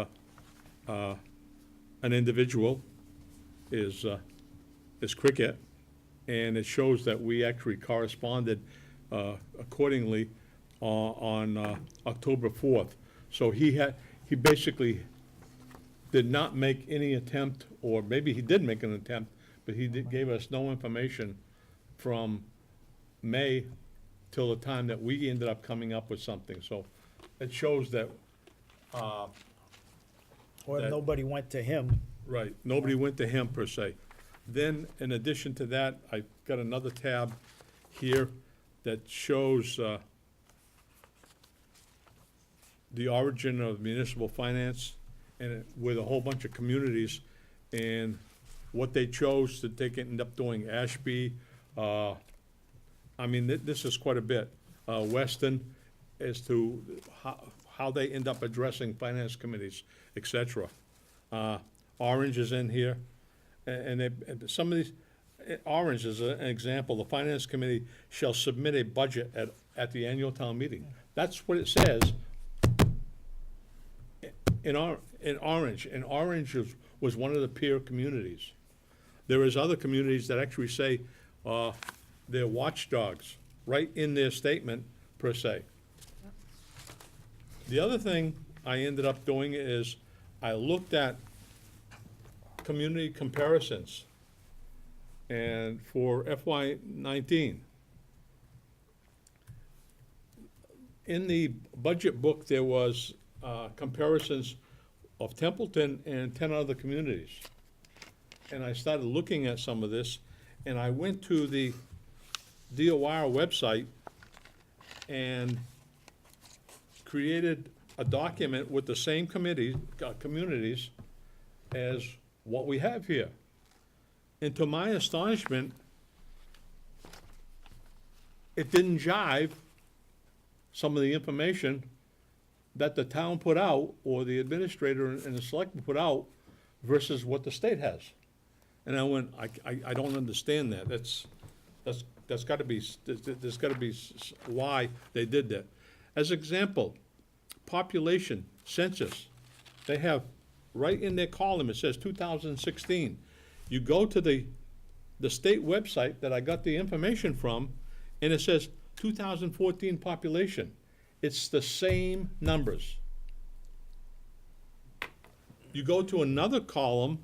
an individual, is Cricket, and it shows that we actually corresponded accordingly on October 4th. So he basically did not make any attempt, or maybe he did make an attempt, but gave us no information from May till the time that we ended up coming up with something. So it shows that, Or That- nobody went to him. right, nobody went to him per se. Then, in addition to that, I got another tab here that shows the origin of municipal finance, and with a whole bunch of communities, and what they chose that they ended up doing. Ashby, I mean, this is quite a bit. Weston, as to how they end up addressing finance committees, et cetera. Orange is in here, and some of these, Orange is an example. The finance committee shall submit a budget at the annual town meeting. That's what it says in Orange, and Orange was one of the peer communities. There is other communities that actually say they're watchdogs, right in their statement, per se. The other thing I ended up doing is I looked at community comparisons, and for FY19. In the budget book, there was comparisons of Templeton and 10 other communities. And I started looking at some of this, and I went to the DOR website, and created a document with the same communities as what we have here. And to my astonishment, it didn't jive some of the information that the town put out, or the administrator and the selectmen put out, versus what the state has. And I went, I don't understand that. That's gotta be, there's gotta be why they did that. As example, population, census, they have, right in their column, it says 2016. You go to the state website that I got the information from, and it says 2014 population. It's the same numbers. You go to another column,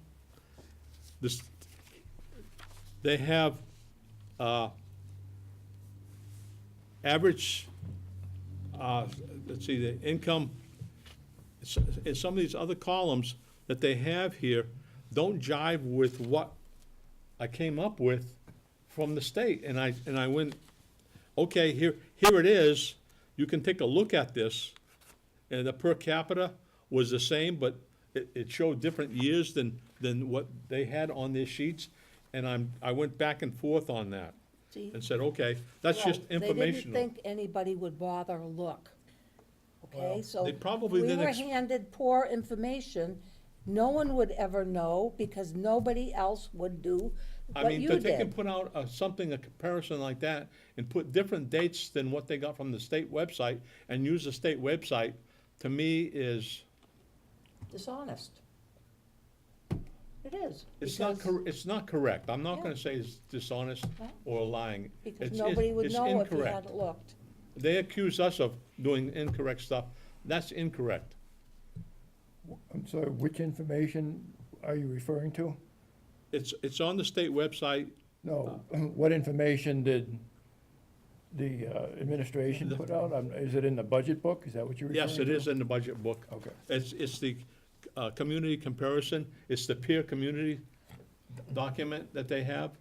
they have average, let's see, the income, in some of these other columns that they have here don't jive with what I came up with from the state. And I went, okay, here it is. You can take a look at this. And the per capita was the same, but it showed different years than what they had on their sheets. And I went back and forth on that See? and said, okay, that's Well, just They didn't informational. think anybody would bother to look. Okay, Well, so they probably we didn't were ex- handed poor information. No one would ever know because nobody else would do I what mean, you that they can did. put out a comparison like that and put different dates than what they got from the state website and use the state website, to me is, Dishonest. It is. it's not, because- it's not correct. I'm not Yeah. gonna say it's dishonest Yeah. or lying. Because It's- nobody would it's know if you incorrect. hadn't looked. They accuse us of doing incorrect stuff. That's incorrect. I'm sorry, which information are you referring to? It's on the state website. No, what information did the administration put out? Is it in the budget book? Is that what you're referring to? Yes, it is in the budget book. Okay. It's the community comparison, it's the peer community document that they have.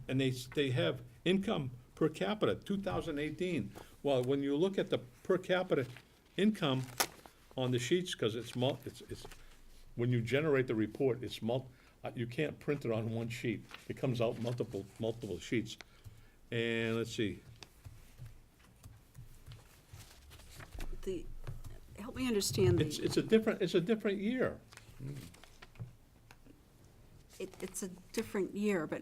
And they have income per capita, 2018. Well, when you look at the per capita income on the sheets, because it's, when you generate the report, you can't print it on one sheet. It comes out multiple sheets. And let's see, Help me understand it's a different year. it's a different year, but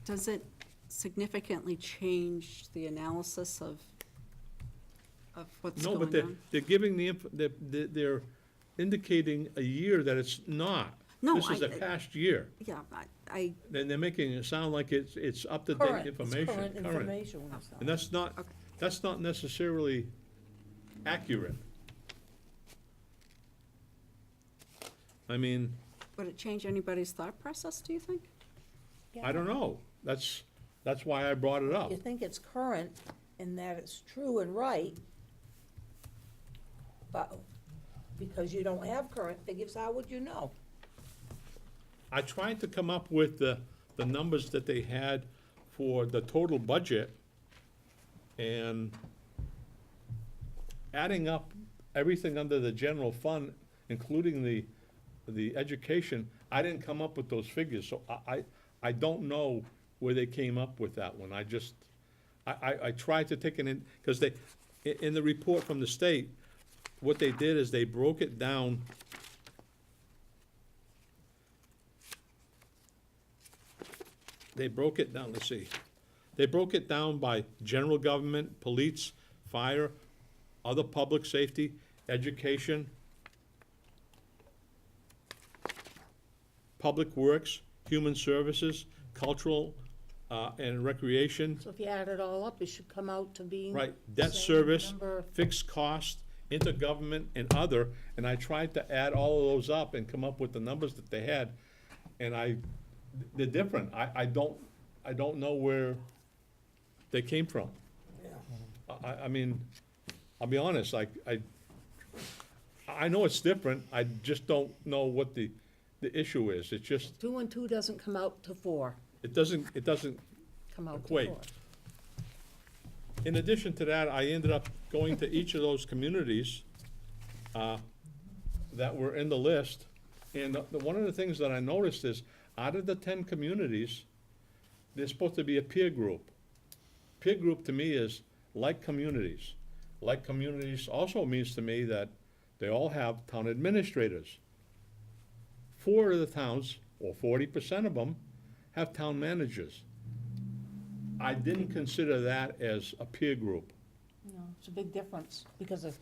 does it significantly change the analysis of what's No, going but on? they're giving they're indicating a year that it's not. No, This is a I- past year. Yeah, I, Then they're making it sound like it's up-to-date Current, it's information. current information. when it's And done. that's not necessarily accurate. I mean, would it change anybody's thought process, do you think? I don't know. That's why I brought it up. You think it's current in that it's true and right, but because you don't have current figures, how would you know? I tried to come up with the numbers that they had for the total budget, and adding up everything under the general fund, including the education, I didn't come up with those figures, so I don't know where they came up with that one. I tried to take it in, because in the report from the state, what they did is they broke it down. They broke it down, let's see. They broke it down by general government, police, fire, other public safety, education, public works, human services, cultural, and recreation, So if you add it all up, it should come out to being. right, the debt same service, number. fixed cost, intergovernment, and other, and I tried to add all of those up and come up with the numbers that they had, and they're different. I don't know where they came from. I mean, I'll be honest, I know it's different, I just don't know what the issue is. It's just, 2 and 2 doesn't come out to 4. it doesn't Come out equate. before. In addition to that, I ended up going to each of those communities that were in the list. And one of the things that I noticed is, out of the 10 communities, there's supposed to be a peer group. Peer group to me is like communities. Like communities also means to me that they all have town administrators. 4 of the towns, or 40% of them, have town managers. I didn't consider that as a peer group. No, it's a big difference because of,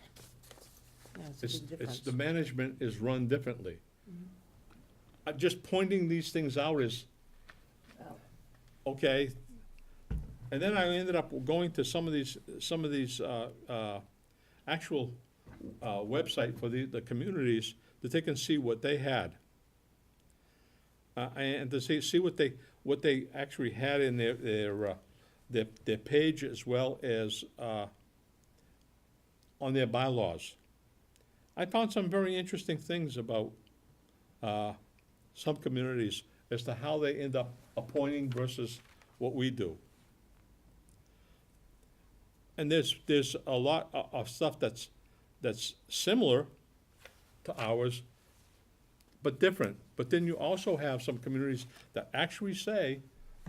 yeah, it's a It's, big it's, difference. the management is run differently. Just pointing these things out is, Well, okay. And then I ended up going to some of these actual website for the communities to take and see what they had. And to see what they actually had in their page, as well as on their bylaws. I found some very interesting things about some communities as to how they end up appointing versus what we do. And there's a lot of stuff that's similar to ours, but different. But then you also have some communities that actually say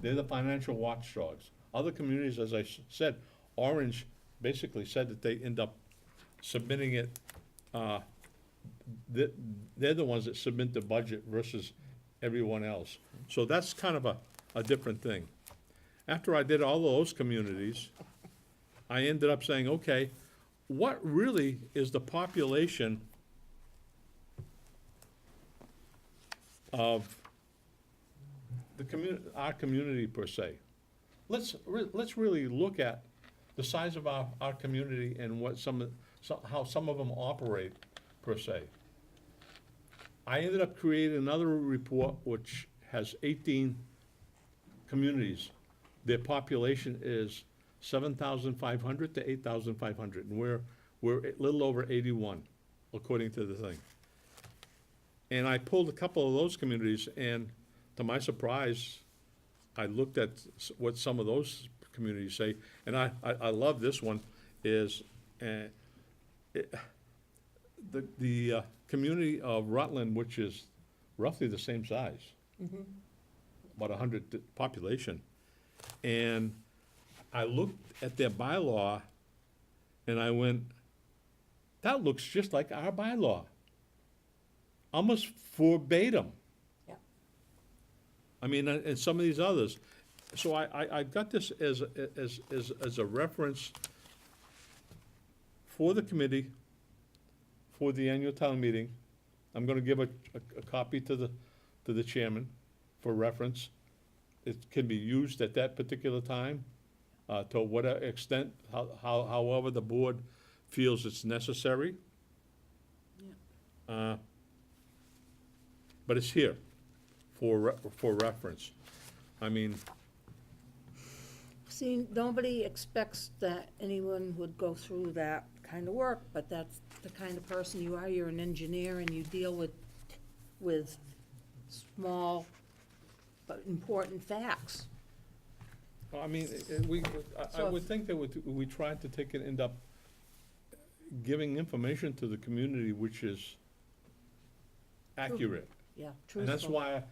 they're the financial watchdogs. Other communities, as I said, Orange basically said that they end up submitting it, they're the ones that submit the budget versus everyone else. So that's kind of a different thing. After I did all of those communities, I ended up saying, okay, what really is the population of our community per se? Let's really look at the size of our community and what how some of them operate per se. I ended up creating another report which has 18 communities. Their population is 7,500 to 8,500, and we're a little over 81, according to the thing. And I pulled a couple of those communities, and to my surprise, I looked at what some of those communities say, and I love this one, is the community of Rutland, which is roughly the same size, about 100 population. And I looked at their bylaw, and I went, that looks just like our bylaw. Almost verbatim. Yeah. I mean, and some of these others. So I got this as a reference for the committee, for the annual town meeting. I'm gonna give a copy to the chairman for reference. It can be used at that particular time, to whatever extent, however the board feels it's necessary. But it's here for reference. I mean, See, nobody expects that anyone would go through that kind of work, but that's the kind of person you are. You're an engineer and you deal with small but important facts. I mean, I would think that we tried to take and end up giving information to the community which is accurate. Yeah, truthful. And that's why,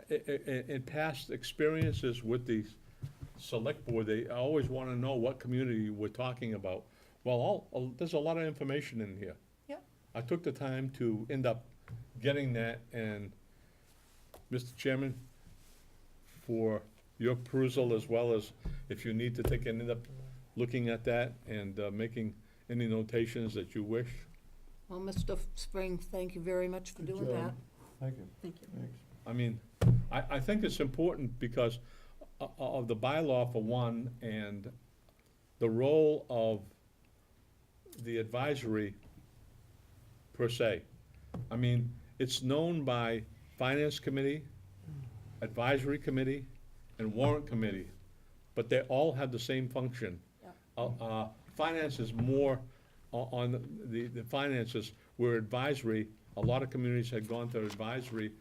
in past experiences with the select board, they always want to know what community we're talking about. Well, there's a lot of information in here. Yep. I took the time to end up getting that, and Mr. Chairman, for your perusal, as well as if you need to take and end up looking at that and making any notations that you wish. Well, Mr. Spring, thank you very much for doing that. Thank you. Thank you. Thanks. I mean, I think it's important because of the bylaw for one, and the role of the advisory per se. I mean, it's known by Finance Committee, Advisory Committee, and Warrant Committee, but they all have the same function. Finance is more on the finances, where advisory, a lot of communities had gone to advisory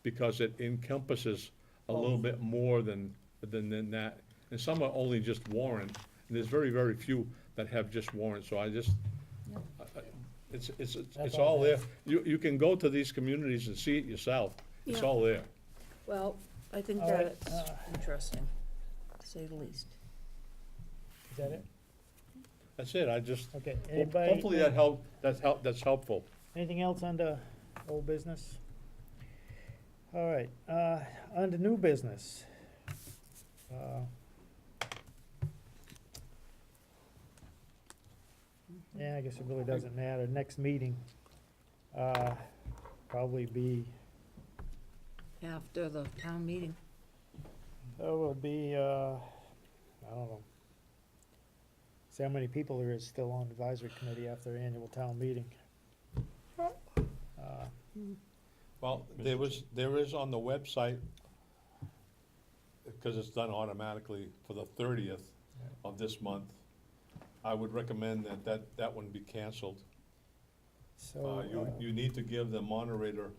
because it encompasses a little bit more than that. And some are only just warrant, and there's very, very few that have just warrant, so I just, it's all there. You can go to these communities and see it yourself. It's Yeah. all there. Well, I think All right, that's interesting, to say the least. Is that it? That's it, I just, Okay, anybody? hopefully that's helpful. Anything else under old business? All right, under new business. Yeah, I guess it really doesn't matter. Next meeting, probably be, After the town meeting. it'll be, I don't know. See how many people there is still on advisory committee after annual town meeting. Well, there is on the website, because it's done automatically for the 30th of this month. I would recommend that one be canceled. So, You need to give the moderator,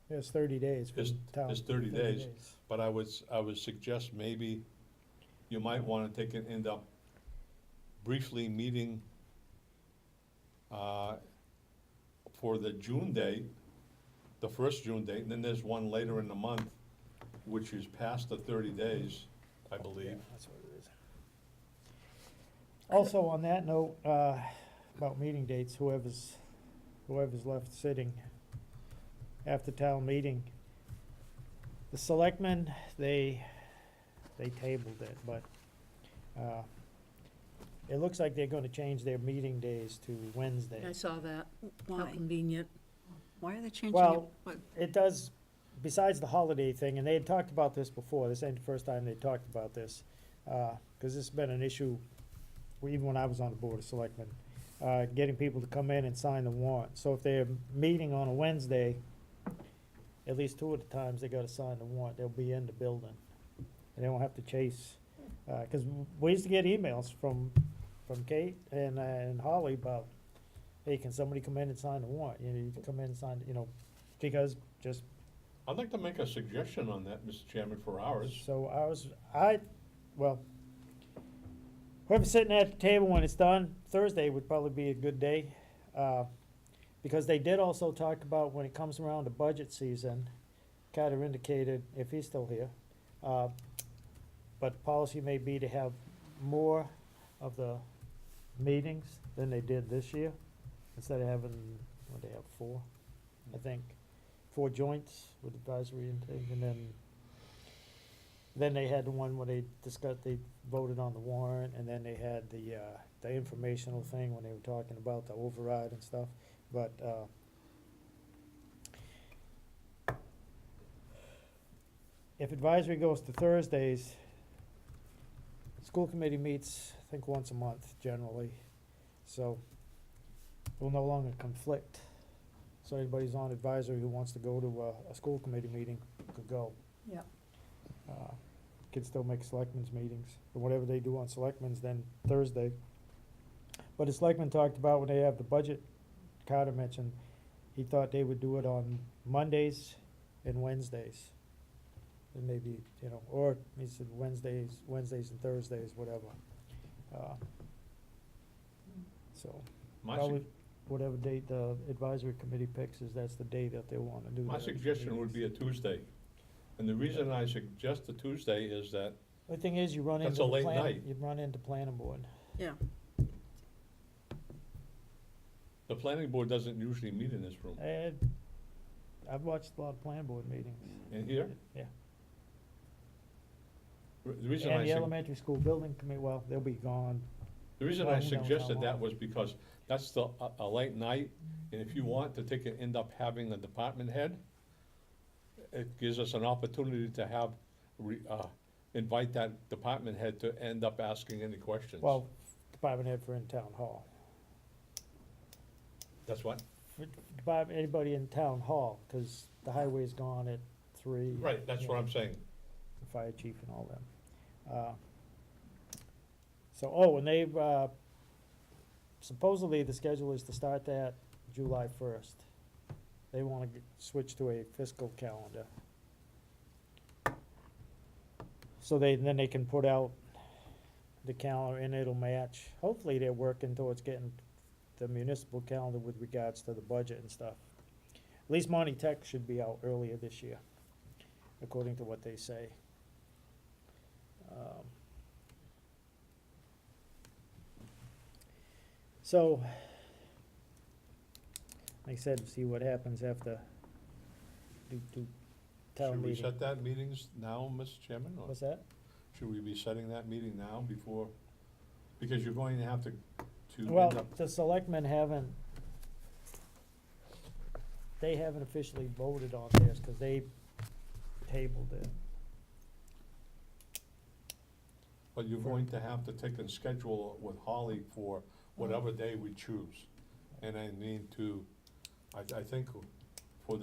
it's 30 days for It's- town. it's 30 days. but I would suggest maybe you might wanna end up briefly meeting for the June date, the first June date, and then there's one later in the month, which is past the 30 days, I Yeah, believe. that's what it is. Also, on that note, about meeting dates, whoever's left sitting after town meeting, the selectmen, they tabled it, but, it looks like they're gonna change their meeting days to Wednesday. I saw that. How Why? convenient. Why are they changing it? Well, What? it does, besides the holiday thing, and they had talked about this before, this ain't the first time they talked about this, cause this has been an issue, even when I was on the board of selectmen, getting people to come in and sign the warrant. So if they're meeting on a Wednesday, at least two of the times they gotta sign the warrant, they'll be in the building. And they won't have to chase, cause we used to get emails from Kate and Holly about, hey, can somebody come in and sign the warrant? You know, you can come in and sign, because just, I'd like to make a suggestion on that, Mr. Chairman, for ours. so well, whoever's sitting at the table when it's done, Thursday would probably be a good day. Because they did also talk about when it comes around to budget season, kind of indicated, if he's still here, but policy may be to have more of the meetings than they did this year, instead of having, what, they have four, I think, 4 joints with advisory and thing, and then they had the one where they discussed, they voted on the warrant, and then they had the informational thing when they were talking about the override and stuff, but, if advisory goes to Thursdays, school committee meets, I think, once a month generally, so we'll no longer conflict. So anybody's on advisory who wants to go to a school committee meeting could go. Yep. Can still make selectmen's meetings, or whatever they do on selectmen's, then Thursday. But the selectmen talked about when they have the budget, Carter mentioned, he thought they would do it on Mondays and Wednesdays. And maybe, or he said Wednesdays and Thursdays, whatever. So, My probably whatever date the advisory committee picks that's the day that they wanna do My those suggestion would be a meetings. Tuesday. And the reason I suggest a Tuesday is that The thing is, you run That's into a the late plan, night. you run into planning board. Yeah. the planning board doesn't usually meet in this room. And I've watched a lot of planning board meetings. In here? Yeah. The reason And I the sug- elementary school building committee, well, they'll be gone. The reason Well, I who knows how suggested that long. was because that's a late night, and if you want to end up having a department head, it gives us an opportunity to have, invite that department head to end up asking any questions. Well, department head for in town hall. That's what? For department, anybody in town hall, cause the highway's gone at 3. Right, that's what I'm saying. The fire chief and all them. So, and they've, supposedly the schedule is to start that July 1st. They wanna switch to a fiscal calendar. So then they can put out the calendar and it'll match. Hopefully they're working towards getting the municipal calendar with regards to the budget and stuff. At least Monty Tech should be out earlier this year, according to what they say. So, like I said, see what happens after do town Should we meeting. set that meetings now, Mr. Chairman, or What's that? should we be setting that meeting now before? Because you're going to have to end Well, up, the selectmen haven't, they haven't officially voted on this, cause they tabled it. but you're going to have to take and schedule with Holly for whatever day we choose. And I need to, I think for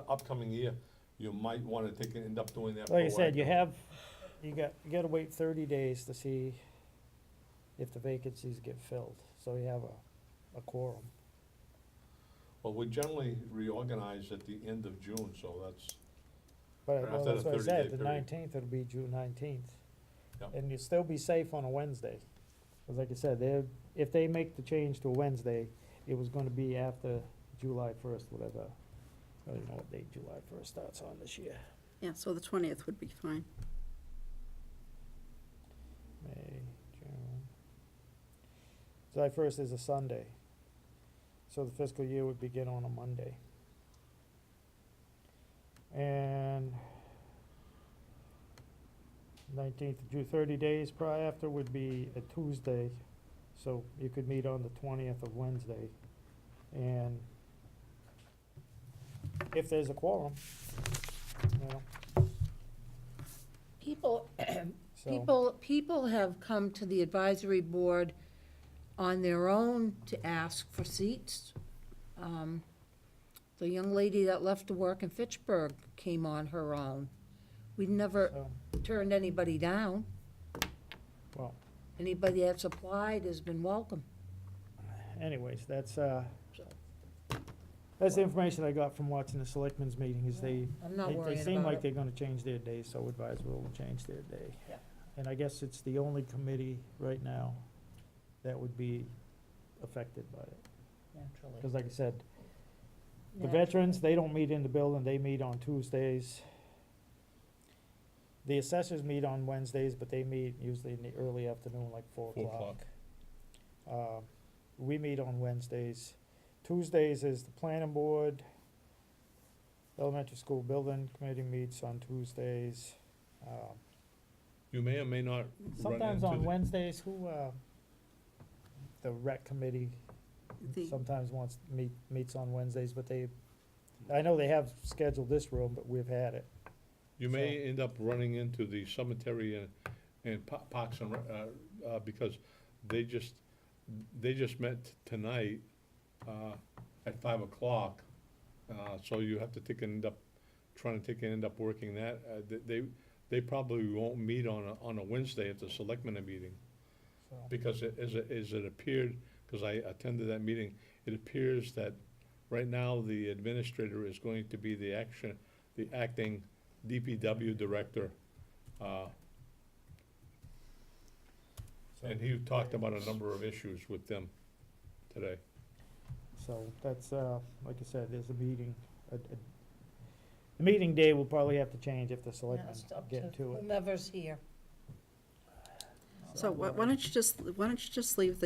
upcoming year, you might wanna take and end up doing that. Like I said, proactively. you gotta wait 30 days to see if the vacancies get filled, so you have a quorum. Well, we generally reorganize at the end of June, so that's, But, Or well, after that's the what I 30-day said, the period. 19th, it'll be June 19th. Yep. And you'll still be safe on a Wednesday. Cause like I said, if they make the change to a Wednesday, it was gonna be after July 1st, whatever. I don't know what date July 1st starts on this year. Yeah, so the 20th would be fine. May, June. July 1st is a Sunday. So the fiscal year would begin on a Monday. And 19th of June, 30 days prior after would be a Tuesday. So you could meet on the 20th of Wednesday. And if there's a quorum, you know, People, so. people have come to the advisory board on their own to ask for seats. The young lady that left to work in Fitchburg came on her own. We never So, turned anybody down. well, Anybody that's applied has been welcome. anyways, that's the information I got from watching the selectmen's meeting, is I'm not they worrying seem about like it. they're gonna change their day, so advisory will change their day. Yeah. And I guess it's the only committee right now that would be affected by it. Naturally. Cause like I said, the Naturally. veterans, they don't meet in the building, they meet on Tuesdays. The assessors meet on Wednesdays, but they meet usually in the early afternoon, like 4 4 o'clock. We meet on Wednesdays. Tuesdays is the planning board. Elementary school building committee meets on Tuesdays. you may or may not run Sometimes into on the- Wednesdays, the rec committee The- sometimes meets on Wednesdays, but I know they have scheduled this room, but we've had it. You may end up running into the cemetery and Parks and, because they just met tonight, at 5 o'clock. So you have to trying to end up working that. They probably won't meet on a Wednesday at the selectmen meeting. So, Because as it appeared, because I attended that meeting, it appears that right now the administrator is going to be the acting DPW director. And he talked about a number of issues with them today. So that's, like I said, there's a meeting. The meeting day will probably have to change if the Yeah, selectmen it's up get to it. whomever's here. So why don't you just leave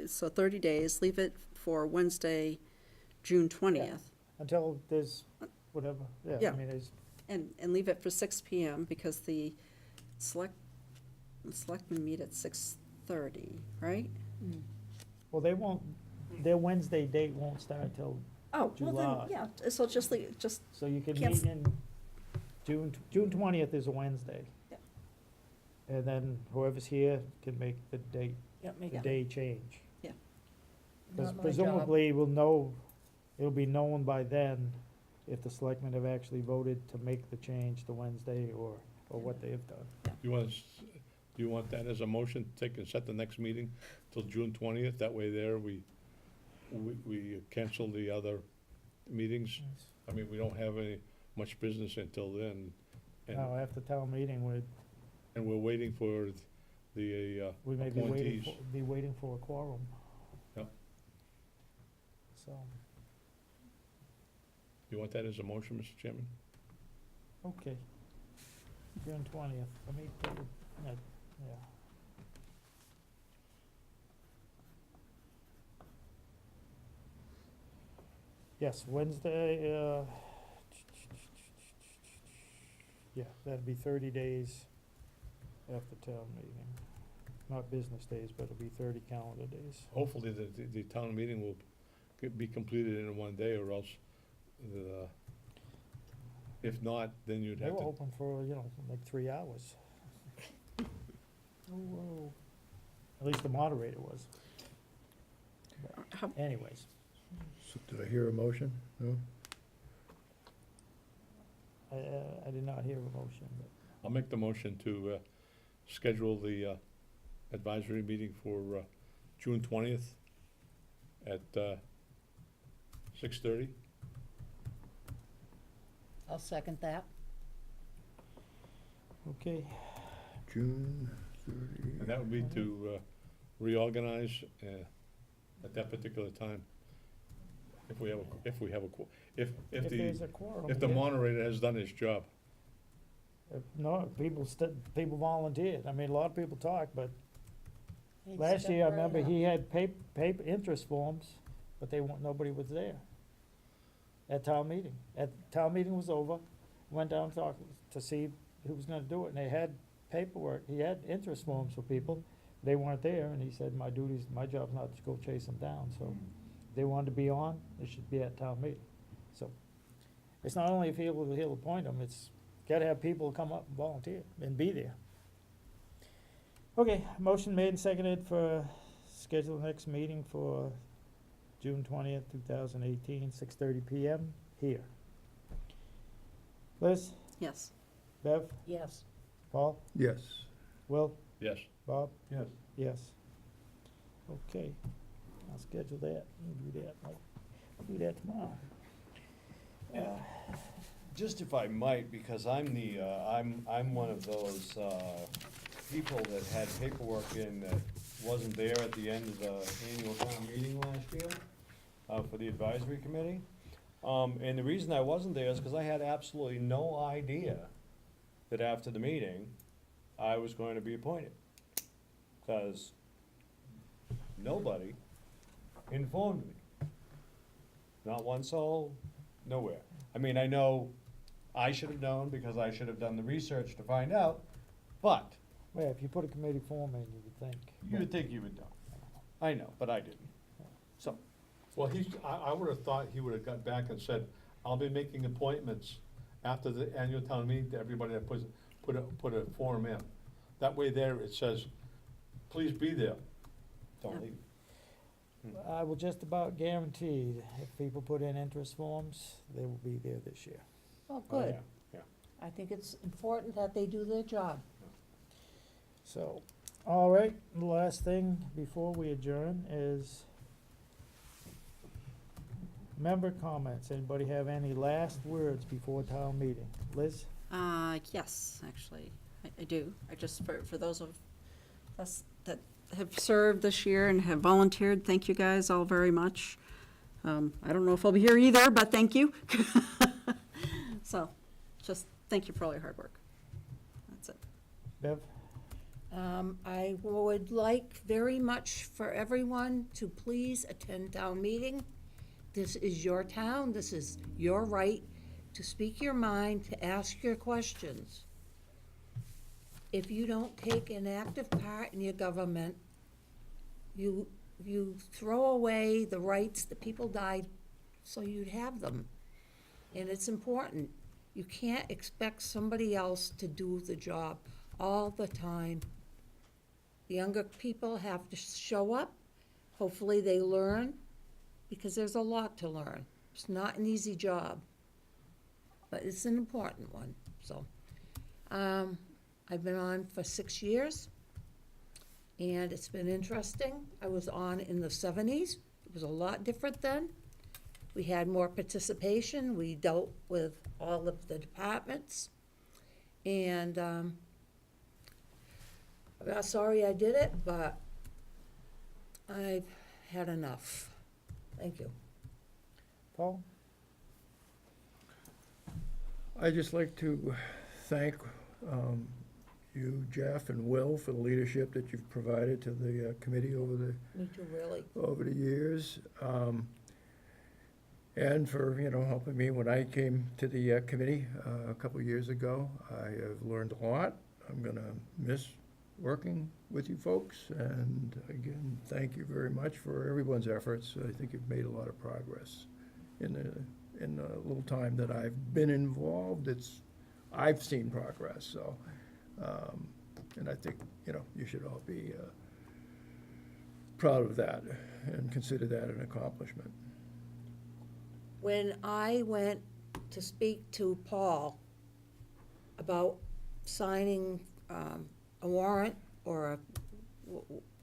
so 30 days, leave it for Wednesday, June 20th, Until there's whatever, yeah, I Yeah. mean, there's, and leave it for 6 PM because the selectmen meet at 6:30, right? well, they won't, their Wednesday date won't start till, Oh, well July. then, yeah, so just leave, just, so you can Can't meet in June 20th is a Wednesday. Yeah. And then whoever's here can make the date, Yep, make the it. day change. Because Not my job. presumably we'll know, it'll be known by then if the selectmen have actually voted to make the change to Wednesday or what they have done. Do you want that as a motion, take and set the next meeting till June 20th? That way there, we cancel the other meetings. I mean, we don't have much business until then. And, Now, after town meeting, and we're waiting for the we may be appointees. waiting for a quorum. Yep. So, You want that as a motion, Mr. Chairman? okay. June 20th, let me put it, yeah. Yes, Wednesday, yeah, that'd be 30 days after town meeting. Not business days, but it'll be 30 calendar days. Hopefully, the town meeting will be completed in one day, or else, if not, then you'd They have were to, open for, like 3 hours. Oh, whoa. At least the moderator was. How- Anyways, So did I hear a motion? No? I did not hear a motion, but I'll make the motion to schedule the advisory meeting for June 20th at 6:30. I'll second that. okay. June 30. And that would be to reorganize at that particular time. If we have if If the, there's a quorum. if the yeah. moderator has done his job. No, people volunteered. I mean, a lot of people talk, but last year, I remember he had paper interest forms, but nobody was there at town meeting. Town meeting was over, went down to see who was gonna do it, and they had paperwork, he had interest forms for people. They weren't there, and he said, my job's not to go chase them down, so if they wanted to be on, they should be at town meeting. So, it's not only if he'll appoint them, it's gotta have people come up and volunteer and be there. Okay, motion made and seconded for schedule the next meeting for June 20th, 2018, 6:30 PM here. Liz, Yes. Bev, Yes. Paul, Yes. Will, Yes. Bob? Yes. Yes. Okay, I'll schedule that, we'll do that tomorrow. Just if I might, because I'm I'm one of those, people that had paperwork in that wasn't there at the end of the annual town meeting last year, for the advisory committee. And the reason I wasn't there is because I had absolutely no idea that after the meeting, I was going to be appointed. Because nobody informed me. Not one soul, nowhere. I mean, I know I should have known because I should have done the research to find out, but Well, if you put a committee form in, you would think. you would think you would know. I know, but I didn't. So, Well, I would have thought he would have got back and said, I'll be making appointments after the annual town meeting to everybody that put a form in. That way there, it says, please be there. Don't leave. I will just about guarantee, if people put in interest forms, they will be there this year. Well, Oh, good. yeah. I think it's important that they do their job. So, all right, the last thing before we adjourn is member comments. Anybody have any last words before town meeting? Liz? Yes, actually, I do. I just, for those of us that have served this year and have volunteered, thank you guys all very much. I don't know if I'll be here either, but thank you. So, just thank you for all your hard work. That's it. Bev? I would like very much for everyone to please attend town meeting. This is your town, this is your right to speak your mind, to ask your questions. If you don't take an active part in your government, you throw away the rights that people died so you'd have them. And it's important. You can't expect somebody else to do the job all the time. The younger people have to show up. Hopefully they learn, because there's a lot to learn. It's not an easy job, but it's an important one, so. I've been on for 6 years, and it's been interesting. I was on in the 70s. It was a lot different then. We had more participation. We dealt with all of the departments. And, I'm not sorry I did it, but I've had enough. Thank you. Paul? I'd just like to thank you, Jeff, and Will for the leadership that you've provided to the committee Me too, really. over the years. And for, helping me when I came to the committee a couple of years ago. I have learned a lot. I'm gonna miss working with you folks, and again, thank you very much for everyone's efforts. I think you've made a lot of progress in the little time that I've been involved. I've seen progress, so, and I think, you should all be proud of that and consider that an accomplishment. When I went to speak to Paul about signing a warrant or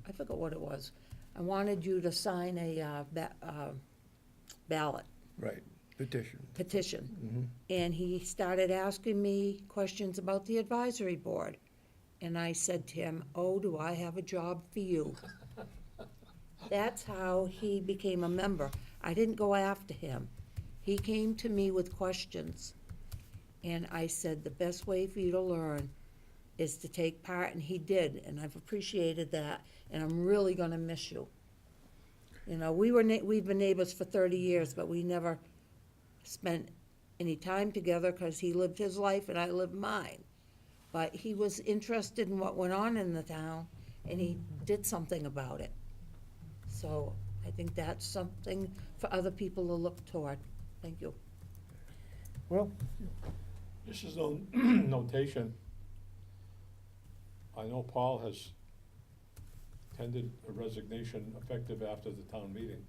I forgot what it was. I wanted you to sign a ballot Right, petition. petition. And he started asking me questions about the advisory board. And I said to him, "Oh, do I have a job for you?" That's how he became a member. I didn't go after him. He came to me with questions. And I said, the best way for you to learn is to take part, and he did, and I've appreciated that, and I'm really gonna miss you. We've been neighbors for 30 years, but we never spent any time together, because he lived his life and I lived mine. But he was interested in what went on in the town, and he did something about it. So I think that's something for other people to look toward. Thank you. Well, This is no notation. I know Paul has tendered a resignation effective after the town meeting.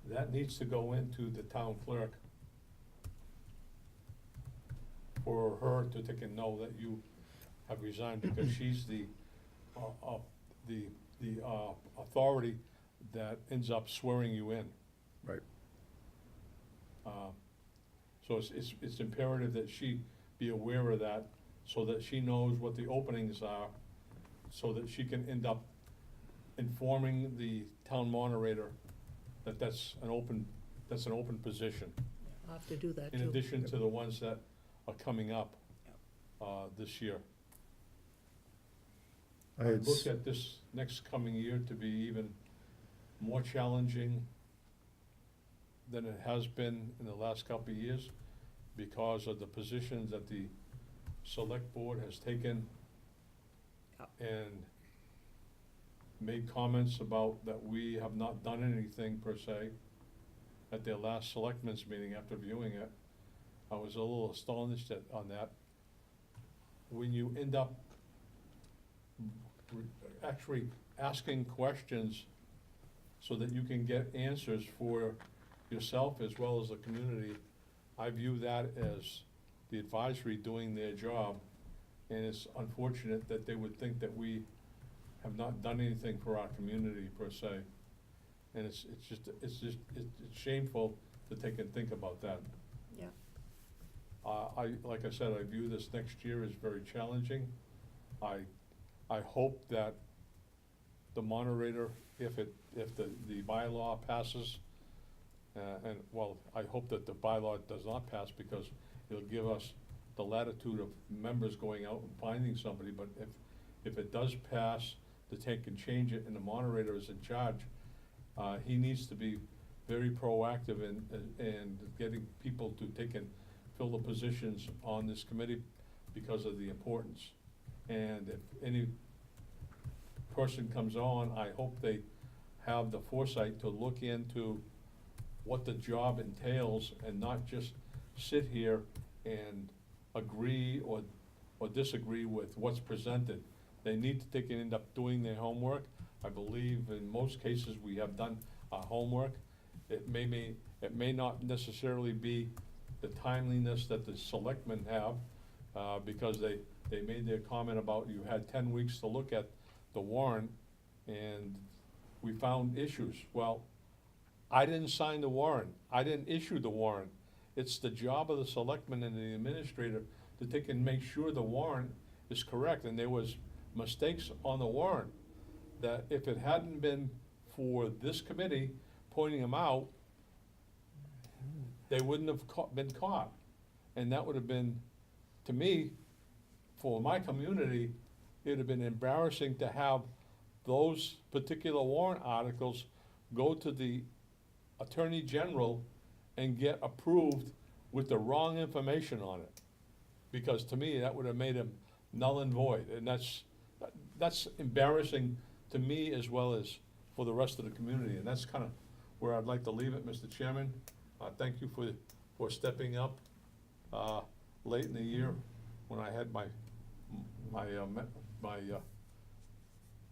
That needs to go into the town clerk for her to take a know that you have resigned, because she's the authority that ends up swearing you in. Right. So it's imperative that she be aware of that, so that she knows what the openings are, so that she can end up informing the town moderator that that's an open position, I'll have to do that in too. addition to the ones that are coming up this year. I look at this next coming year to be even more challenging than it has been in the last couple of years, because of the positions that the select board has taken and made comments about that we have not done anything per se. At their last selectmen's meeting, after viewing it, I was a little astonished on that. When you end up actually asking questions so that you can get answers for yourself as well as the community, I view that as the advisory doing their job, and it's unfortunate that they would think that we have not done anything for our community per se. And it's shameful to take and think about that. Yeah. Like I said, I view this next year as very challenging. I hope that the moderator, if the bylaw passes, I hope that the bylaw does not pass, because it'll give us the latitude of members going out and finding somebody, but if it does pass, to take and change it, and the moderator is in charge, he needs to be very proactive in getting people to take and fill the positions on this committee because of the importance. And if any person comes on, I hope they have the foresight to look into what the job entails, and not just sit here and agree or disagree with what's presented. They need to take and end up doing their homework. I believe in most cases we have done our homework. It may not necessarily be the timeliness that the selectmen have, because they made their comment about you had 10 weeks to look at the warrant, and we found issues. Well, I didn't sign the warrant. I didn't issue the warrant. It's the job of the selectman and the administrator to take and make sure the warrant is correct, and there was mistakes on the warrant, that if it hadn't been for this committee pointing them out, they wouldn't have been caught. And that would have been, to me, for my community, it'd have been embarrassing to have those particular warrant articles go to the Attorney General and get approved with the wrong information on it. Because to me, that would have made them null and void, and that's embarrassing to me as well as for the rest of the community, and that's kind of where I'd like to leave it, Mr. Chairman. Thank you for stepping up, late in the year when I had my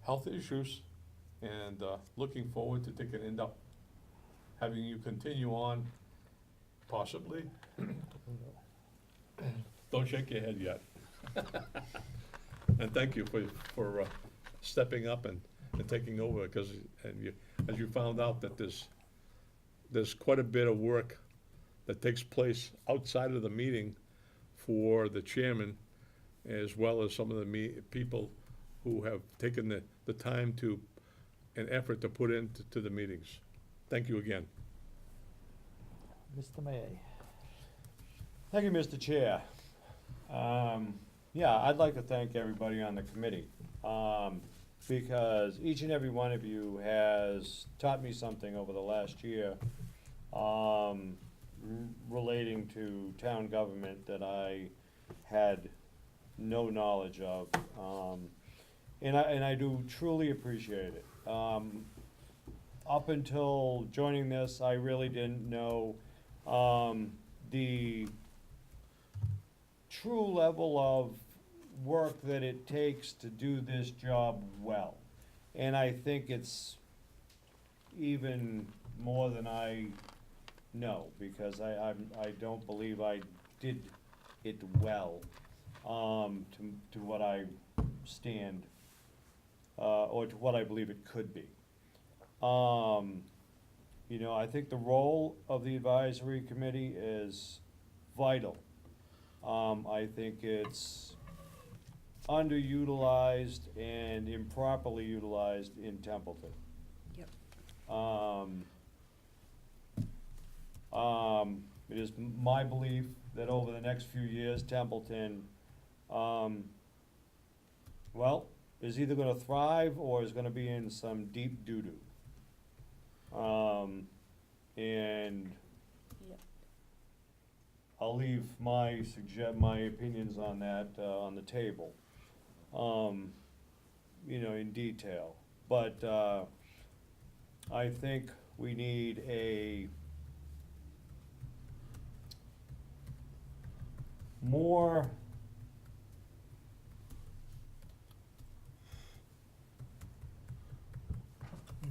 health issues, and, looking forward to end up having you continue on, possibly. Don't shake your head yet. And thank you for stepping up and taking over, because, as you found out, that there's quite a bit of work that takes place outside of the meeting for the chairman, as well as some of the people who have taken the time and effort to put into the meetings. Thank you again. Mr. May. Thank you, Mr. Chair. Yeah, I'd like to thank everybody on the committee, because each and every one of you has taught me something over the last year, relating to town government that I had no knowledge of. And I do truly appreciate it. Up until joining this, I really didn't know the true level of work that it takes to do this job well. And I think it's even more than I know, because I don't believe I did it well, to what I stand, or to what I believe it could be. You know, I think the role of the advisory committee is vital. I think it's underutilized and improperly utilized in Templeton. Yep. It is my belief that over the next few years, Templeton, well, is either gonna thrive or is gonna be in some deep doo-doo. And Yep. I'll leave my opinions on that, on the table, you know, in detail. But, I think we need a more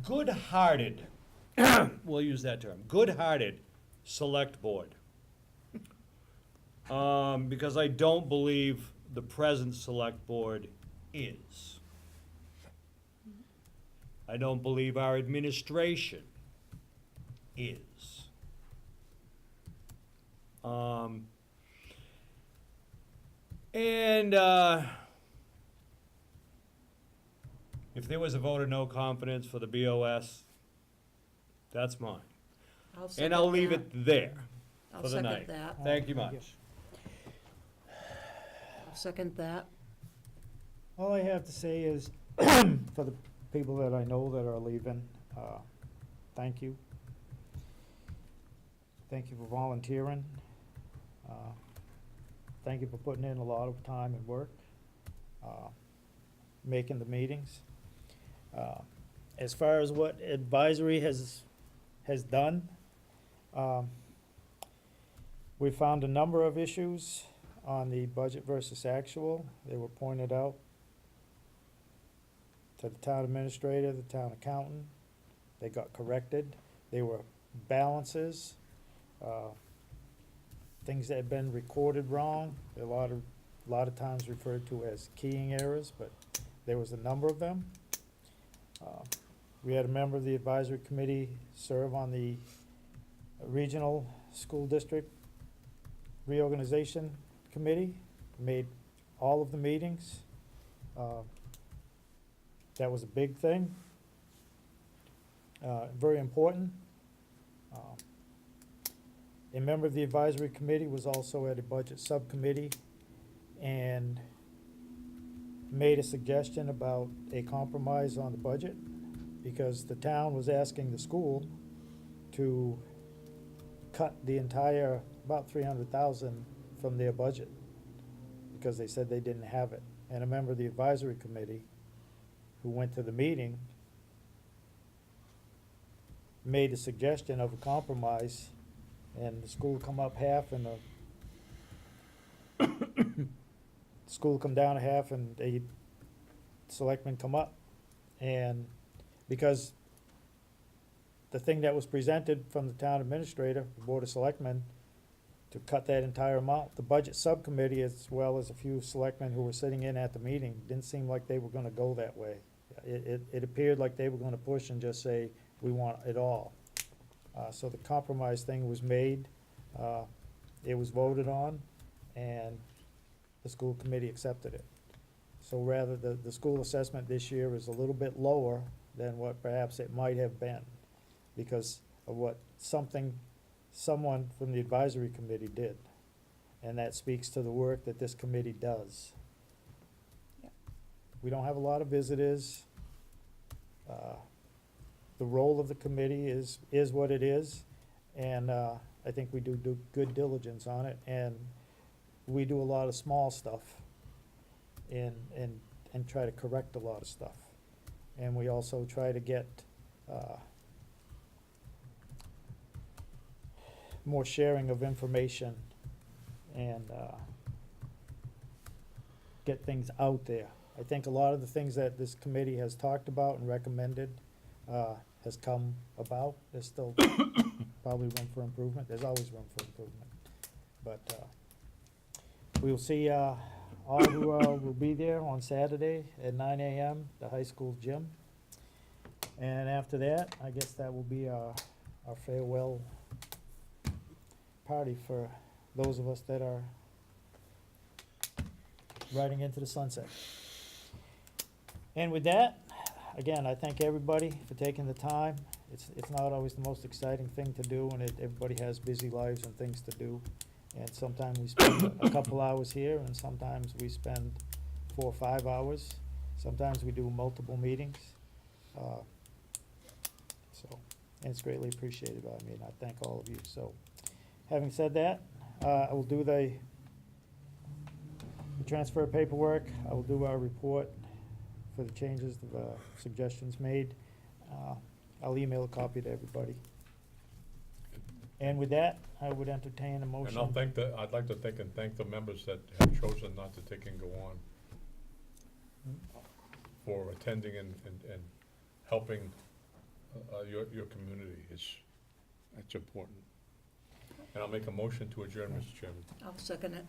good-hearted, we'll use that term, good-hearted select board. Because I don't believe the present select board is. I don't believe our administration is. If there was a vote of no confidence for the BOS, that's mine. And I'll leave it there I'll for the second night. that. Thank you much. I'll second that. All I have to say is, for the people that I know that are leaving, thank you. Thank you for volunteering. Thank you for putting in a lot of time and work, making the meetings. As far as what advisory has done, we found a number of issues on the budget versus actual. They were pointed out to the town administrator, the town accountant. They got corrected. They were balances, things that had been recorded wrong. A lot of times referred to as keying errors, but there was a number of them. We had a member of the advisory committee serve on the regional school district reorganization committee. made all of the meetings. That was a big thing. Very important. A member of the advisory committee was also at a budget subcommittee and made a suggestion about a compromise on the budget, because the town was asking the school to cut the entire, about 300,000 from their budget, because they said they didn't have it. And a member of the advisory committee who went to the meeting made a suggestion of a compromise, and the school come up half and the school come down a half and the selectmen come up. And because the thing that was presented from the town administrator, the board of selectmen, to cut that entire amount, the budget subcommittee, as well as a few selectmen who were sitting in at the meeting, didn't seem like they were gonna go that way. It appeared like they were gonna push and just say, we want it all. So the compromise thing was made, it was voted on, and the school committee accepted it. So rather, the school assessment this year is a little bit lower than what perhaps it might have been, because of what someone from the advisory committee did. And that speaks to the work that this committee does. Yep. We don't have a lot of visitors. The role of the committee is what it is, and I think we do good diligence on it, and we do a lot of small stuff and try to correct a lot of stuff. And we also try to get more sharing of information and get things out there. I think a lot of the things that this committee has talked about and recommended has come about. There's still probably room for improvement. There's always room for improvement. But we will see all who will be there on Saturday at 9 a.m., the high school gym. And after that, I guess that will be our farewell party for those of us that are riding into the sunset. And with that, again, I thank everybody for taking the time. It's not always the most exciting thing to do, and everybody has busy lives and things to do. And sometimes we spend a couple hours here, and sometimes we spend 4 or 5 hours. Sometimes we do multiple meetings. And it's greatly appreciated by me, and I thank all of you. So, having said that, I will do the transfer paperwork. I will do our report for the changes, the suggestions made. I'll email a copy to everybody. And with that, I would entertain a motion. And I'd like to thank the members that have chosen not to take and go on for attending and helping your community. It's important. And I'll make a motion to adjourn, Mr. Chairman. I'll second it.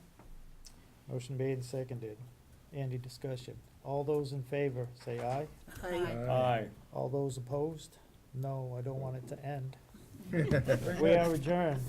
Motion made and seconded. Any discussion? All those in favor, say aye. Aye. Aye. All those opposed? No, I don't want it to end. We are adjourned.